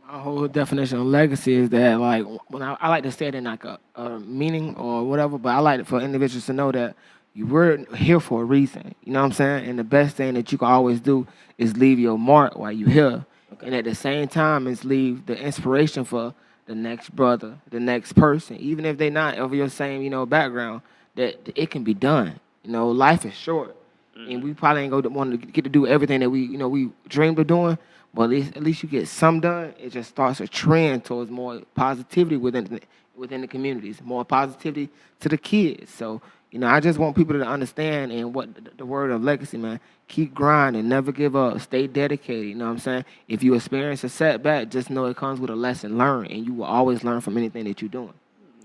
My whole definition of legacy is that, like, when I like to say it in like a meaning or whatever, but I like it for individuals to know that you were here for a reason. You know what I'm saying? And the best thing that you can always do is leave your mark while you're here. Okay. And at the same time, is leave the inspiration for the next brother, the next person, even if they're not of your same, background, that it can be done. Life is short, and we probably ain't gonna want to get to do everything that we dreamed of doing. But at least you get some done. It just starts a trend towards more positivity within the communities, more positivity to the kids. So, I just want people to understand and what the word of legacy, man. Keep grinding, never give up, stay dedicated. You know what I'm saying? If you experience a setback, just know it comes with a lesson learned, and you will always learn from anything that you're doing.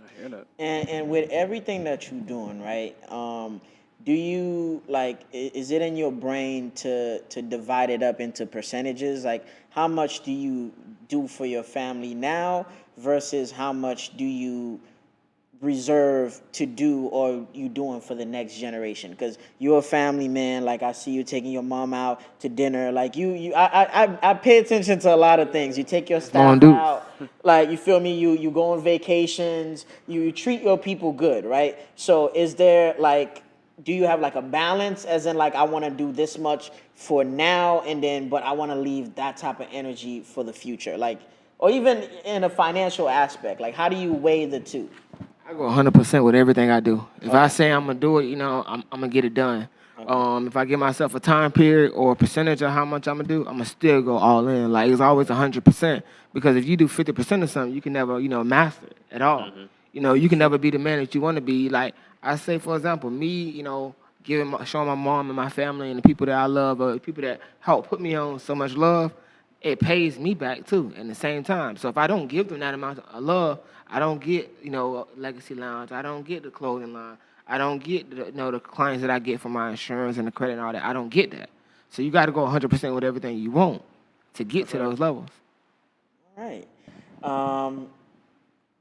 I Hear that. And with everything that you're doing, right? Do you like? Is it in your brain to divide it up into percentages? Like, how much do you do for your family now versus how much do you reserve to do or you doing for the next generation? Because you're a family man. Like, I see you taking your mom out to dinner. Like, I pay attention to a lot of things. You take your staff dudes. out. Like, you feel me? You go on vacations. You treat your people good, right? So is there like, do you have like a balance, as in like, I want to do this much for now and then, but I want to leave that type of energy for the future, like, or even in a financial aspect, like, how do you weigh the two? I go 100% with everything I do. If I say I'm gonna do it, I'm gonna get it done. If I give myself a time period or a percentage of how much I'm gonna do, I'm gonna still go all in. Like, it's always 100%, because if you do 50% of something, you can never, master it at all. You can never be the man that you want to be. Like, I say, for example, me, showing my mom and my family and the people that I love, or the people that help put me on so much love, it pays me back too at the same time. So if I don't give them that amount of love, I don't get, Legacy Lounge. I don't get the clothing line. I don't get the clients that I get from my insurance and the credit and all that. I don't get that. So you got to go 100% with everything you want to get to those levels. All right.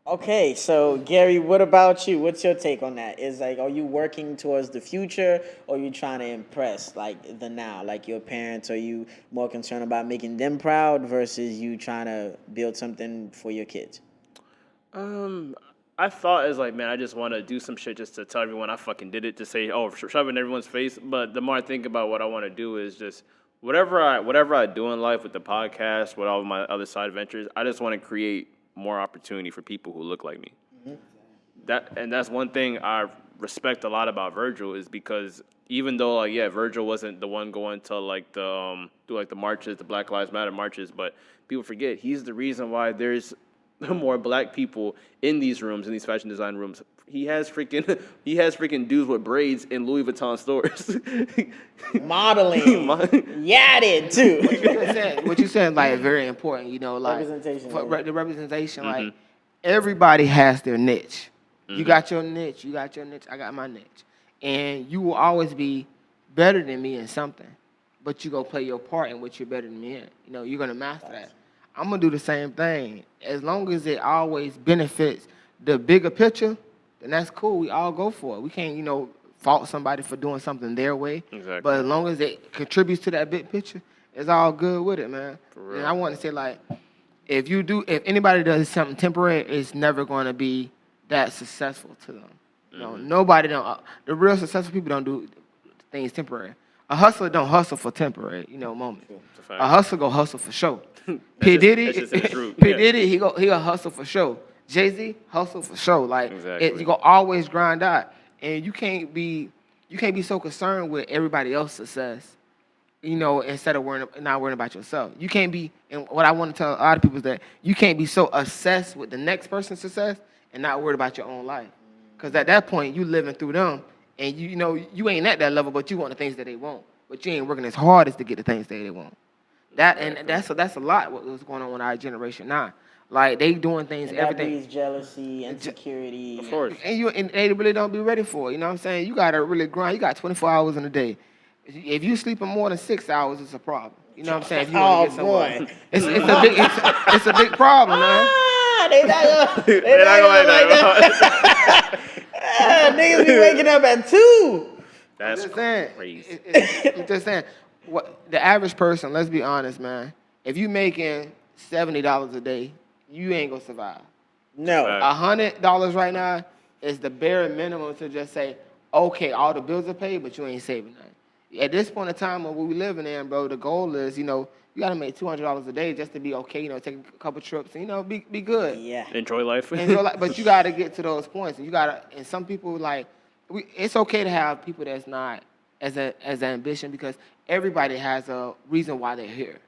Okay, so Gary, what about you? What's your take on that? Is like, are you working towards the future, or are you trying to impress like the now, like your parents? Are you more concerned about making them proud versus you trying to build something for your kids? I thought as like, man, I just want to do some shit just to tell everyone I fucking did it, to say, oh, shove it in everyone's face. But the more I think about what I want to do is just whatever I do in life with the podcast, with all of my other side ventures, I just want to create more opportunity for people who look like me. That's one thing I respect a lot about Virgil, is because even though like, yeah, Virgil wasn't the one going to like the do like the marches, the Black Lives Matter marches, but people forget he's the reason why there's more black people in these rooms, in these fashion design rooms. He has freaking dudes with braids in Louis Vuitton stores. Modeling. Yadded too. What you said, like, very important, like Representation. the representation, like, everybody has their niche. You got your niche, I got my niche. And you will always be better than me in something, but you go play your part in what you're better than me in. You're gonna master that. I'm gonna do the same thing. As long as it always benefits the bigger picture, then that's cool. We all go for it. We can't, fault somebody for doing something their way. Exactly. But as long as it contributes to that big picture, it's all good with it, man. For real. And I want to say, like, if anybody does something temporary, it's never going to be that successful to them. Nobody don't. The real successful people don't do things temporary. A hustler don't hustle for temporary, moment. A hustler go hustle for show. P. Diddy, he'll hustle for show. Jay-Z hustle for show. Like, exactly. You go always grind out, and you can't be so concerned with everybody else's success, instead of not worrying about yourself. You can't be. And what I want to tell a lot of people is that you can't be so obsessed with the next person's success and not worried about your own life, because at that point you living through them, and you ain't at that level, but you want the things that they want, but you ain't working as hard as to get the things that they want. That's a lot what's going on with our generation now. Like, they doing things, and everything. That breeds jealousy, insecurity. Of course. And they really don't be ready for it. You know what I'm saying? You gotta really grind. You got 24 hours in a day. If you sleeping more than 6 hours, it's a problem. You know what I'm saying? If you want to get somewhere, it's a big problem, man. They not gonna like that. Niggas be waking up at 2. That's crazy. I'm just saying, what the average person, let's be honest, man. If you making $70 a day, you ain't gonna survive. No. $100 right now is the bare minimum to just say, okay, all the bills are paid, but you ain't saving nothing. At this point in time of what we living in, bro, the goal is, you gotta make $200 a day just to be okay, take a couple trips and, be good. Yeah. Enjoy life. But you gotta get to those points. And some people, like, it's okay to have people that's not as ambition, because everybody has a reason why they're here.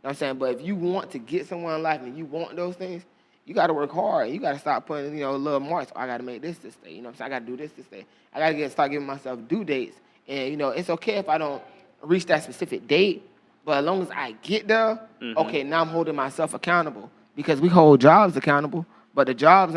You know what I'm saying? But if you want to get somewhere in life and you want those things, you got to work hard. You got to start putting, little marks. I got to make this day. You know what I'm saying? I got to do this day. I got to start giving myself due dates. And, it's okay if I don't reach that specific date, but as long as I get there, okay, now I'm holding myself accountable, because we hold jobs accountable, but the jobs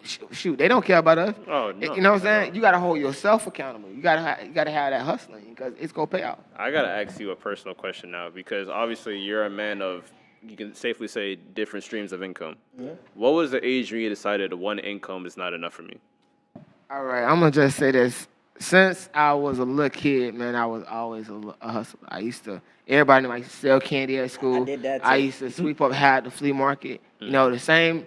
shoot, they don't care about us. Oh, no. You know what I'm saying? You got to hold yourself accountable. You got to have that hustling because it's going to pay out. I got to ask you a personal question now because obviously you're a man of, you can safely say, different streams of income. Yeah. What was the age when you decided one income is not enough for me? All right, I'm going to just say this. Since I was a little kid, man, I was always a hustler. Everybody knew I used to sell candy at school. I did that too. I used to sweep up hat at the flea market. Mm-hmm. You know, the same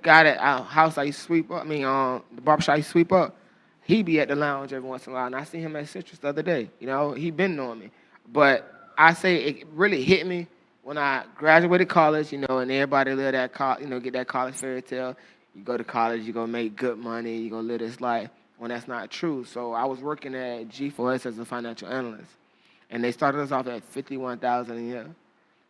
guy that our house I used to sweep up, the barbershop I used to sweep up, he be at the lounge every once in a while, and I seen him at Citrus the other day. You know, he been knowing me. But I say it really hit me when I graduated college, you know, and everybody live that, get that college fairy tale. You go to college, you're going to make good money, you're going to live this life. When that's not true. So I was working at G4S as a financial analyst, and they started us off at $51,000 a year.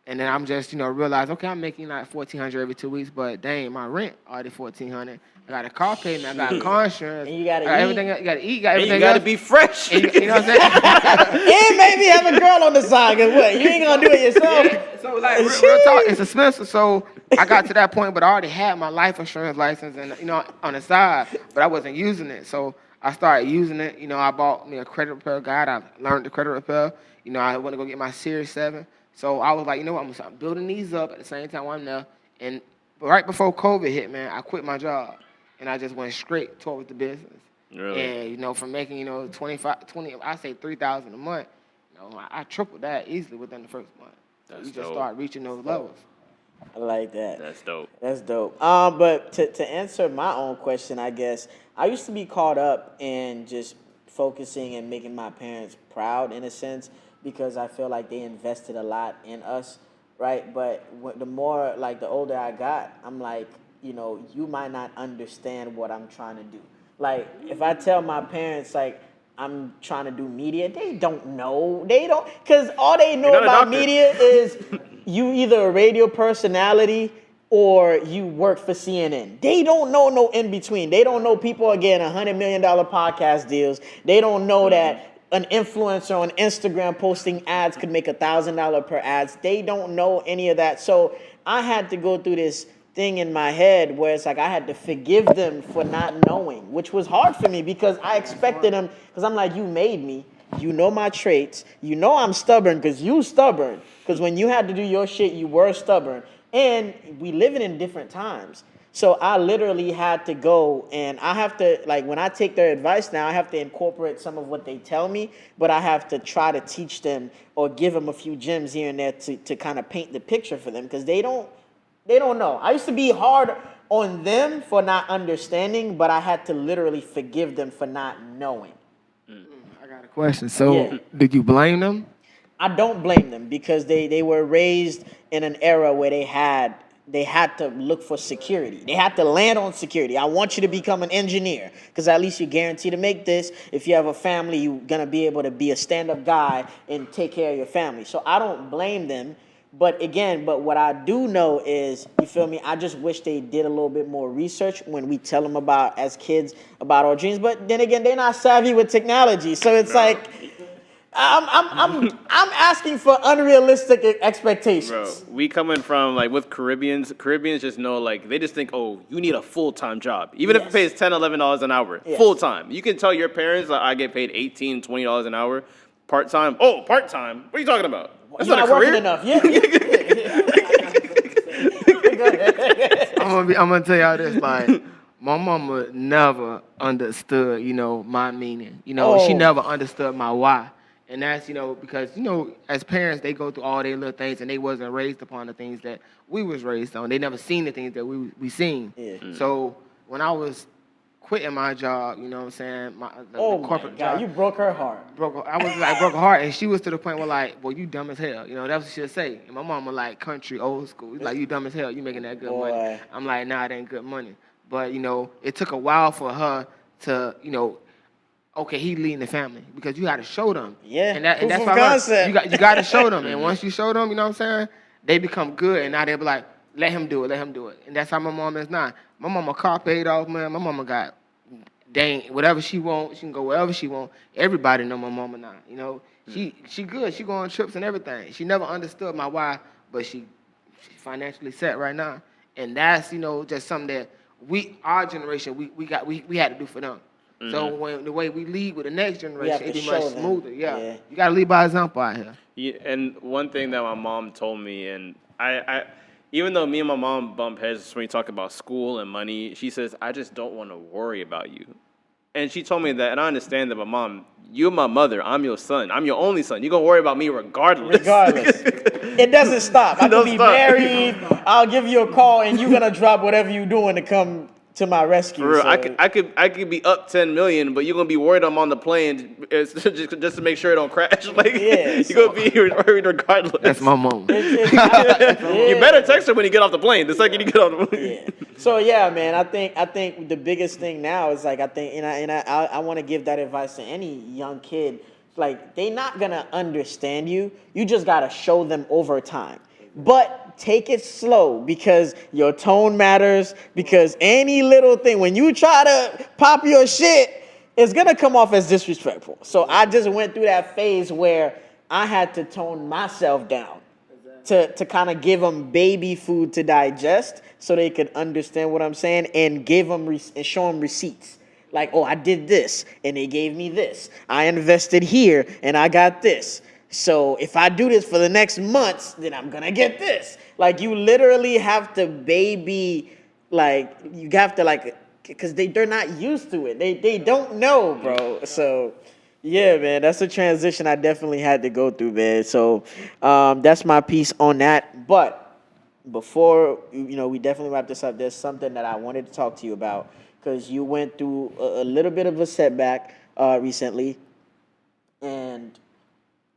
And then I'm just, realize, okay, I'm making like $1,400 every 2 weeks, but dang, my rent already $1,400. I got a car payment, I got car insurance, and you gotta eat. Everything, you gotta eat, everything. You gotta be fresh. And, you know what I'm saying? And maybe have a girl on the side, cause what? You ain't gonna do it yourself. So like real talk, it's expensive. So I got to that point, but I already had my life insurance license and on the side, but I wasn't using it. So I started using it. I bought me a credit repair guide. I learned the credit repair. I want to go get my Series 7. So I was like, I'm gonna start building these up at the same time I'm there. And right before COVID hit, man, I quit my job and I just went straight towards the business. Really? And from making 20, I say $3,000 a month. I tripled that easily within the first month. That's you just dope. start reaching those levels. I like that. That's dope. That's dope. But to answer my own question, I guess, I used to be caught up in just focusing and making my parents proud in a sense because I feel like they invested a lot in us, right? But the more, the older I got, I'm like, you might not understand what I'm trying to do. Like, if I tell my parents, I'm trying to do media, they don't know. They don't, because all they know about media is you either a radio personality or you work for CNN. They don't know no in between. They don't know people are getting $100 million podcast deals. They don't know that an influencer on Instagram posting ads could make $1,000 per ads. They don't know any of that. So I had to go through this thing in my head where it's like I had to forgive them for not knowing, which was hard for me because I expected them, because I'm like, you made me. You know my traits. You know I'm stubborn because you stubborn. Because when you had to do your shit, you were stubborn. And we living in different times. So I literally had to go and I have to, when I take their advice now, I have to incorporate some of what they tell me, but I have to try to teach them or give them a few gems here and there to kind of paint the picture for them because they don't know. I used to be hard on them for not understanding, but I had to literally forgive them for not knowing. I got a question. So did you blame them? I don't blame them because they were raised in an era where they had to look for security. They had to land on security. I want you to become an engineer because at least you're guaranteed to make this. If you have a family, you're going to be able to be a stand-up guy and take care of your family. So I don't blame them. But what I do know is, you feel me, I just wish they did a little bit more research when we tell them as kids about our dreams. But then again, they're not savvy with technology. So it's I'm asking for unrealistic expectations. Bro, we coming from with Caribbeans just know they just think, oh, you need a full-time job. Even if it pays $10, $11 an hour, full-time. You can tell your parents I get paid $18, $20 an hour. Part-time? Oh, part-time? What are you talking about? That's You're not not a career. working enough. Yeah. I'm gonna tell y'all this. My mama never understood, my meaning. She never understood my why. And that's, because, as parents, they go through all their little things and they wasn't raised upon the things that we was raised on. They never seen the things that we seen. Yeah. So when I was quitting my job, you know what I'm saying? The corporate job. You broke her heart. Broke her heart, and she was to the point where well, you dumb as hell. That's what she'll say. And my mama country, old school. You dumb as hell. You making that good money. I'm like, nah, it ain't good money. But, it took a while for her to, okay, he leading the family because you got to show them. Yeah. And that's why you got to show them. And once you show them, you know what I'm saying? They become good, and now they'll be like, let him do it. And that's how my mom is now. My mama car paid off, man. My mama got whatever she want, she can go wherever she want. Everybody know my mama now. She good. She go on trips and everything. She never understood my why, but she financially set right now. And that's, just something that our generation, we had to do for them. So when the way we lead with the next generation, it'd be much smoother. Yeah. You gotta lead by example out here. Yeah, and one thing that my mom told me, and I even though me and my mom bump heads when we talk about school and money, she says, I just don't want to worry about you. And she told me that, and I understand that, but Mom, you're my mother. I'm your son. I'm your only son. You're going to worry about me regardless. It doesn't stop. I could be married. I'll give you a call, and you're going to drop whatever you're doing to come to my rescue. For real, so. I could be up 10 million, but you're gonna be worried I'm on the plane just to make sure it don't crash. Like you're gonna be worried regardless. That's my mom. You better text her when you get off the plane. The second you get off the plane. Yeah. So yeah, man, I think the biggest thing now is like I want to give that advice to any young kid. Like they not gonna understand you. You just gotta show them over time. But take it slow because your tone matters. Because any little thing, when you try to pop your shit, it's going to come off as disrespectful. So I just went through that phase where I had to tone myself down to kind of give them baby food to digest so they could understand what I'm saying and give them and show them receipts. Like, oh, I did this and they gave me this. I invested here and I got this. So if I do this for the next months, then I'm going to get this. Like, you literally have to baby, like, you have to, like, because they're not used to it. They don't know, bro. So, yeah, man, that's a transition I definitely had to go through, man. So that's my piece on that. But before, we definitely wrap this up, there's something that I wanted to talk to you about because you went through a little bit of a setback recently. And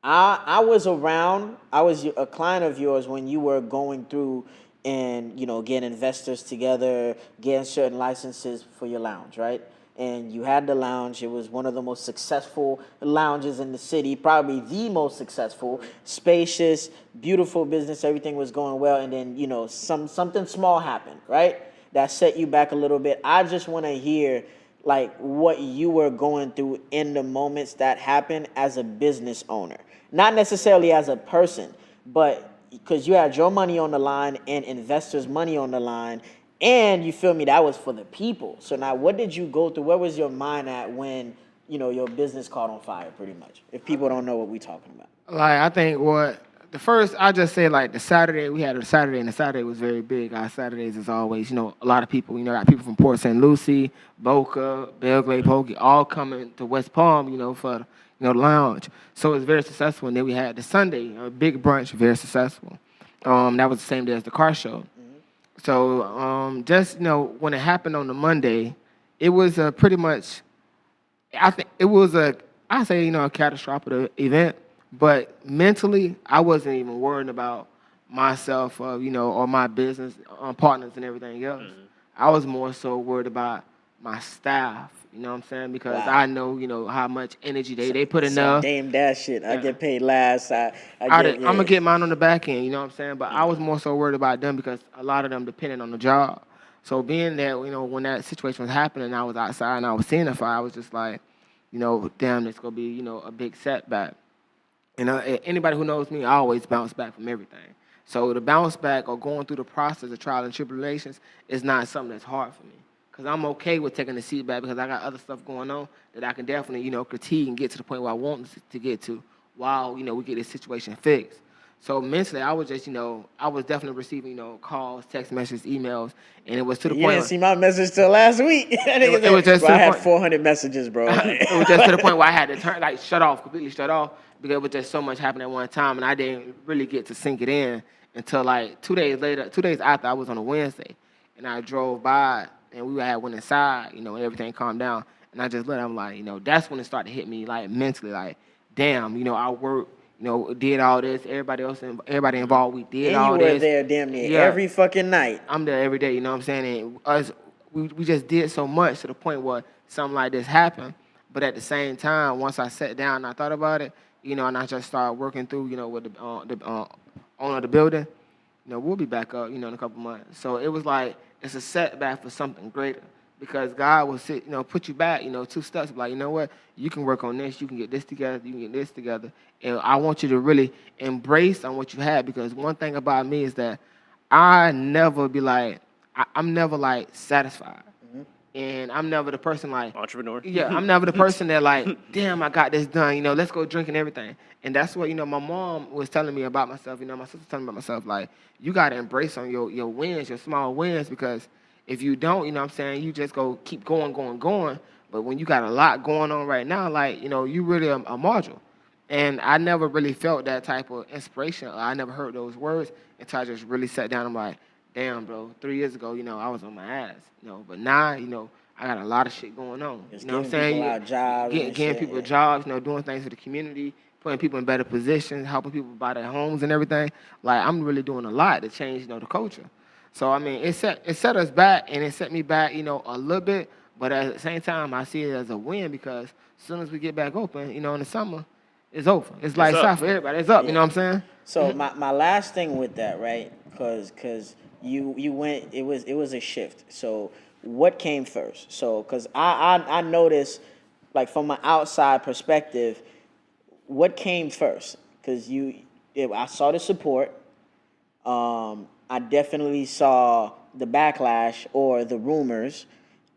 I was around. I was a client of yours when you were going through and, getting investors together, getting certain licenses for your lounge, right? And you had the lounge. It was one of the most successful lounges in the city, probably the most successful, spacious, beautiful business. Everything was going well. And then, something small happened, right? That set you back a little bit. I just want to hear like what you were going through in the moments that happened as a business owner. Not necessarily as a person, but because you had your money on the line and investors' money on the line, and you feel me, that was for the people. So now what did you go through? Where was your mind at when, your business caught on fire pretty much? If people don't know what we're talking about. Like, I think the first, I just say like the Saturday, we had a Saturday, and the Saturday was very big. Our Saturdays is always, a lot of people, got people from Port St. Lucie, Boca, Belgrade, Pokey, all coming to West Palm, for the lounge. So it was very successful. And then we had the Sunday, a big brunch, very successful. That was the same day as the car show. Mm-hmm. So just, when it happened on the Monday, it was pretty much, I think it was a catastrophic event. But mentally, I wasn't even worried about myself, or my business partners and everything else. Mm-hmm. I was more so worried about my staff. You know what I'm saying? Because I know, how much energy they put in there. Damn that shit. I get paid last. I'm going to get mine on the back end, you know what I'm saying? But I was more so worried about them because a lot of them depended on the job. So being there, when that situation was happening, I was outside and I was seeing the fire, I was just like, damn, it's going to be, a big setback. Anybody who knows me, I always bounce back from everything. So the bounce back or going through the process of trial and tribulations is not something that's hard for me. Because I'm okay with taking the seat back because I got other stuff going on that I can definitely, critique and get to the point where I want to get to while, we get this situation fixed. So mentally, I was just, I was definitely receiving, calls, text messages, emails, and it was to the point. You didn't see my message till last week. It was just I had 400 messages, bro. It was just to the point where I had to completely shut off, because it was just so much happening at one time, and I didn't really get to sink it in until like 2 days after I was on a Wednesday, and I drove by. And we went inside, and everything calmed down. And I just looked, I'm like, that's when it started to hit me, like, mentally, like, damn, I worked, did all this. Everybody involved, we did all this. And you were there damn near every fucking night. I'm there every day, you know what I'm saying? And we just did so much to the point where something like this happened. But at the same time, once I sat down and I thought about it, and I just started working through, with the owner of the building, we'll be back up, in a couple months. So it was like, it's a setback for something greater, because God will put you back, 2 steps, like, you know what, you can work on this, you can get this together, you can get this together, and I want you to really embrace on what you have, because one thing about me is that I never be like, I'm never like satisfied. And I'm never the person like Entrepreneur. Yeah, I'm never the person that like, damn, I got this done. You know, let's go drink and everything. And that's what my mom was telling me about myself. You know, my sister was telling me about myself. Like, you gotta embrace on your wins, your small wins, because if you don't, you know what I'm saying, you just go keep going. But when you got a lot going on right now, like you really a module. And I never really felt that type of inspiration. I never heard those words until I just really sat down. I'm like, damn, bro, 3 years ago, I was on my ass. But now, I got a lot of shit going on. Just you know what I'm giving saying? people out jobs and Getting shit, people yeah. jobs, doing things for the community, putting people in better positions, helping people buy their homes and everything. Like, I'm really doing a lot to change, the culture. So, I mean, it set us back, and it set me back, a little bit. But at the same time, I see it as a win because as soon as we get back open, in the summer, it's over. It's like up. out for everybody. It's up. Yeah. You know what I'm saying? So my last thing with that, right? Because you went, it was a shift. So what came first? So because I noticed, like from an outside perspective, what came first? Because I saw the support. I definitely saw the backlash or the rumors.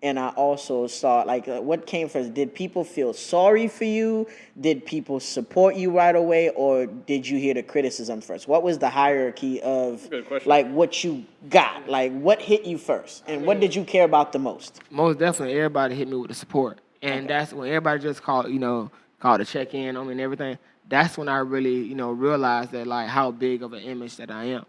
And I also saw, like, what came first? Did people feel sorry for you? Did people support you right away? Or did you hear the criticism first? What was the hierarchy of, Good question. like, what you got? Like, what hit you first? And what did you care about the most? Most definitely, everybody hit me with the support. And that's when everybody just called to check in on me and everything. That's when I really, realized that, like, how big of an image that I am.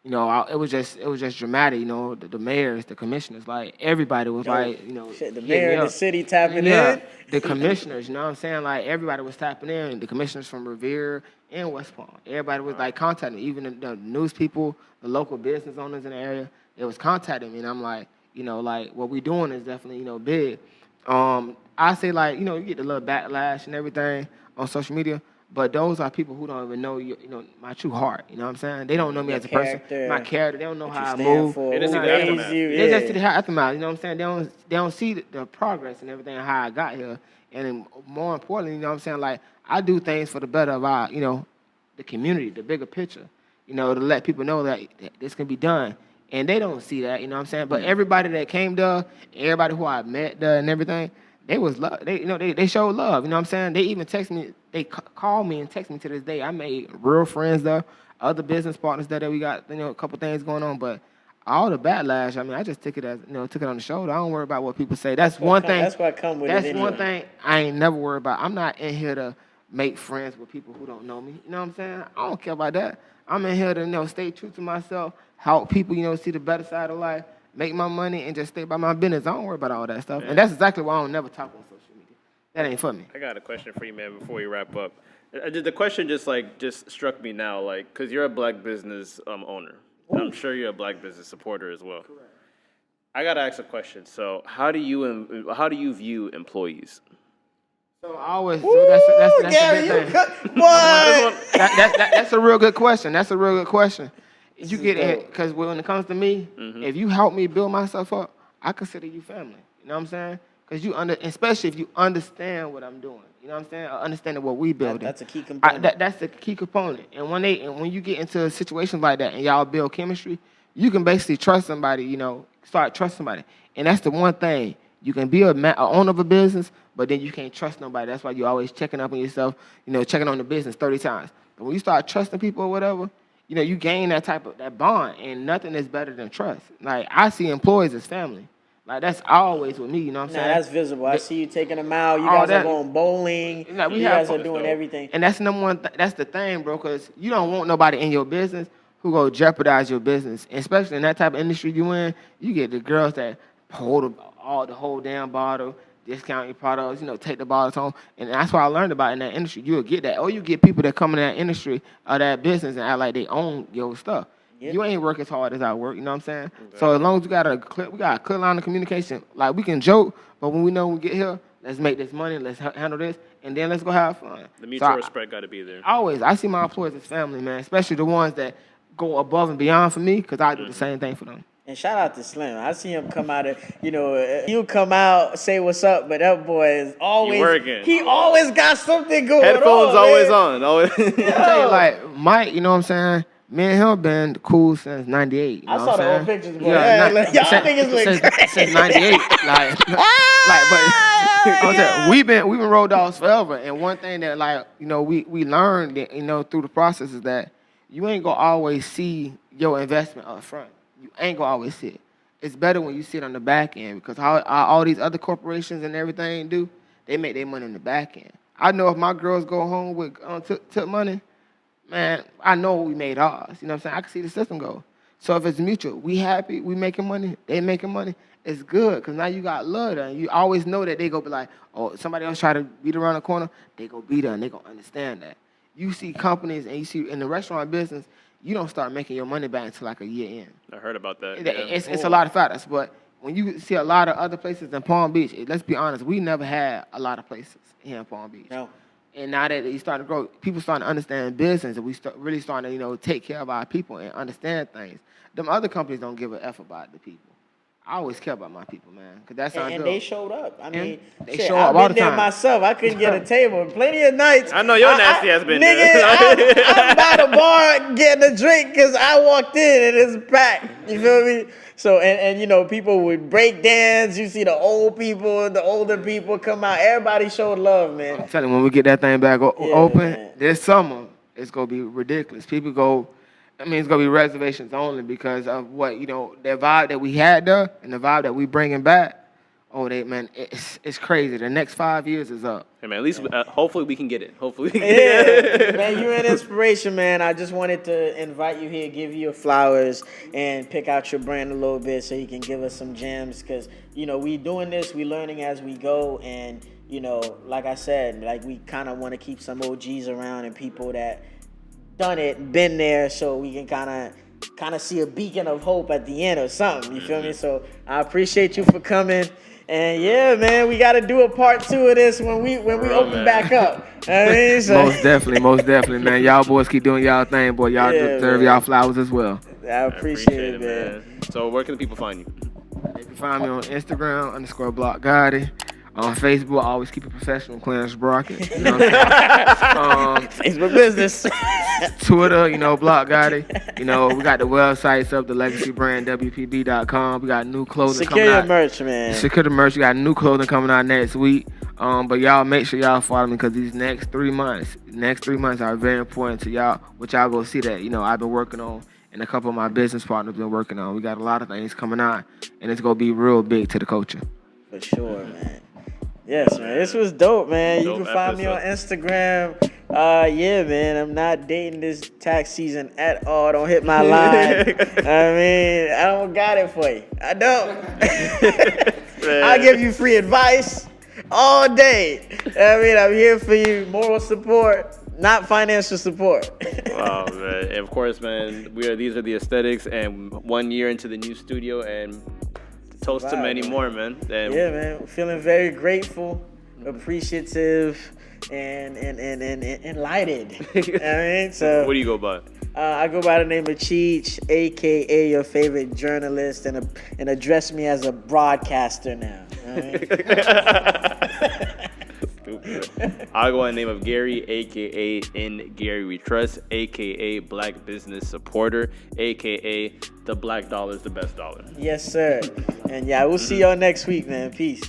It was just dramatic. The mayors, the commissioners, like everybody was like, Shit, the hitting mayor me of the up. city tapping Yeah, in. the commissioners, you know what I'm saying? Like everybody was tapping in. The commissioners from Revere and West Palm. Everybody was like contacting me. Even the news people, the local business owners in the area, they was contacting me. And I'm like, like what we doing is definitely, big. I say like, you get the little backlash and everything on social media. But those are people who don't even know my true heart. You know what I'm saying? They don't know me Your as a person. character, My character. They don't know what how you I stand move. for, They just who see the raised aftermath. you, They yeah. just see the aftermath. You know what I'm saying? They don't see the progress and everything how I got here. And then more importantly, you know what I'm saying? Like I do things for the better of our, the community, the bigger picture. To let people know that this can be done. And they don't see that. You know what I'm saying? But everybody that came there, everybody who I met there and everything. They was love. They showed love. You know what I'm saying? They even text me. They call me and text me to this day. I made real friends there, other business partners there that we got. A couple things going on. But all the backlash, I mean, I just took it as took it on the shoulder. I don't worry about what people say. That's one thing. That's what come with it That's one anyway. thing I ain't never worried about. I'm not in here to make friends with people who don't know me. You know what I'm saying? I don't care about that. I'm in here to stay true to myself, help people see the better side of life. Make my money and just stay by my business. I don't worry about all that stuff. Man. And that's exactly why I don't never talk on social media. That ain't for me. I got a question for you, man, before we wrap up. The question just struck me now, like, because you're a black business owner. And I'm sure you're a black business supporter as well. Correct. I got to ask a question. So how do you view employees? So I always, so that's the Gary, big thing. What? That's a real good question. That's a real good question. You is get it, dope. because when it comes to me, if you help me build myself up, I consider you family. You know what I'm saying? Because especially if you understand what I'm doing. You know what I'm saying? Understanding what we building. That's a key component. That's the key component. And when you get into situations like that and y'all build chemistry, you can basically trust somebody. Start trust somebody. And that's the one thing. You can be a owner of a business, but then you can't trust nobody. That's why you always checking up on yourself. Checking on the business 30 times. But when you start trusting people or whatever, you gain that bond, and nothing is better than trust. Like I see employees as family. Like that's always with me. You know what I'm Nah, saying? that's visible. I see you taking them out. You all guys are that- going bowling. Like, we You have guys are fun. doing everything. And that's number one. That's the thing, bro. Because you don't want nobody in your business who go jeopardize your business. And especially in that type of industry you in, you get the girls that hold the whole damn bottle, discount your products, take the bottles home. And that's what I learned about in that industry. You'll get that. Or you get people that come in that industry or that business and act like they own your stuff. Yep. You ain't work as hard as I work, you know what I'm saying? Exactly. So as long as we got a clear line of communication, like we can joke, but when we know we get here, let's make this money, let's handle this, and then let's go have fun. The mutual respect got to be there. I see my employees as family, man, especially the ones that go above and beyond for me, because I do the same thing for them. And shout out to Slim. I see him come out of, he'll come out, say what's up, but that boy is always working. He always got something going Headphones on. always man. on. Always. I tell you, like Mike, you know what I'm saying? Me and him been cool since '98. I saw the old pictures, boy. Y'all niggas look crazy. Since '98. I'm saying, we've been road dogs forever. And one thing that we learned that, through the process is that you ain't gonna always see your investment up front. You ain't gonna always see it. It's better when you see it on the back end, because how all these other corporations and everything do, they make their money in the back end. I know if my girls go home with took money, man, I know we made ours. You know what I'm saying? I can see the system go. So if it's mutual, we happy, we making money, they making money, it's good, because now you got love there. You always know that they go be like, oh, somebody else try to beat around the corner, they go beat her, and they go understand that. You see companies, and you see in the restaurant business, you don't start making your money back until like a year in. I heard about that. It's a lot of factors, but when you see a lot of other places in Palm Beach, let's be honest, we never had a lot of places here in Palm Beach. No. And now that you starting to grow, people starting to understand business, and we really starting to, take care of our people and understand things. Them other companies don't give a F about the people. I always care about my people, man, because that's how and they showed up. I mean, they show up all the time. I've been there myself. I couldn't get a table. Plenty of nights. I know your nasty ass been nigga, there. I'm by the bar getting a drink because I walked in and it's packed. You feel me? So, and people would break dance. You see the old people, the older people come out. Everybody showed love, man. I'm telling you, when we get that thing back open, man. this summer, it's going to be ridiculous. People go, it's going to be reservations only because of what, the vibe that we had there and the vibe that we bringing back. Oh, it's crazy. The next 5 years is up. Hey, man, at least, hopefully we can get it. Hopefully. Yeah, man, you're an inspiration, man. I just wanted to invite you here, give you your flowers, and pick out your brand a little bit so you can give us some gems. Because, we doing this, we learning as we go. And, like I said, we kind of want to keep some OGs around and people that done it, been there, so we can kind of see a beacon of hope at the end or something. You feel me? So I appreciate you for coming. And yeah, man, we got to do a part 2 of this when we open back up. Most definitely, man. Y'all boys keep doing y'all thing, boy. Y'all deserve y'all flowers as well. I appreciate it, man. So where can the people find you? You can find me on Instagram _BlockGotti. On Facebook, I always keep it professional, Clarence Brockett. You know what I'm saying? Facebook business. Twitter, Block Gotti. We got the websites up, the legacy brand, WPB.com. We got new clothing coming out. Secure merch, man. Secure the merch. We got new clothing coming out next week. But y'all make sure y'all follow me, because these next 3 months are very important to y'all, which y'all go see that, I've been working on, and a couple of my business partners been working on. We got a lot of things coming out, and it's going to be real big to the culture. For sure, man. Yes, man. This was dope, man. You can find me on Instagram. Yeah, man. I'm not dating this tax season at all. Don't hit my line. I don't got it for you. I don't. I give you free advice all day. I'm here for you. Moral support, not financial support. Wow, man. And of course, man, these are the aesthetics, and 1 year into the new studio, and toast to many more, man. And yeah, man. Feeling very grateful, appreciative, and enlightened. So what do you go by? I go by the name of Cheech, aka your favorite journalist, and address me as a broadcaster now. I'll go by the name of Gary, aka In Gary We Trust, aka Black Business Supporter, aka the Black Dollar is the best dollar. Yes, sir. And yeah, we'll see y'all next week, man. Peace.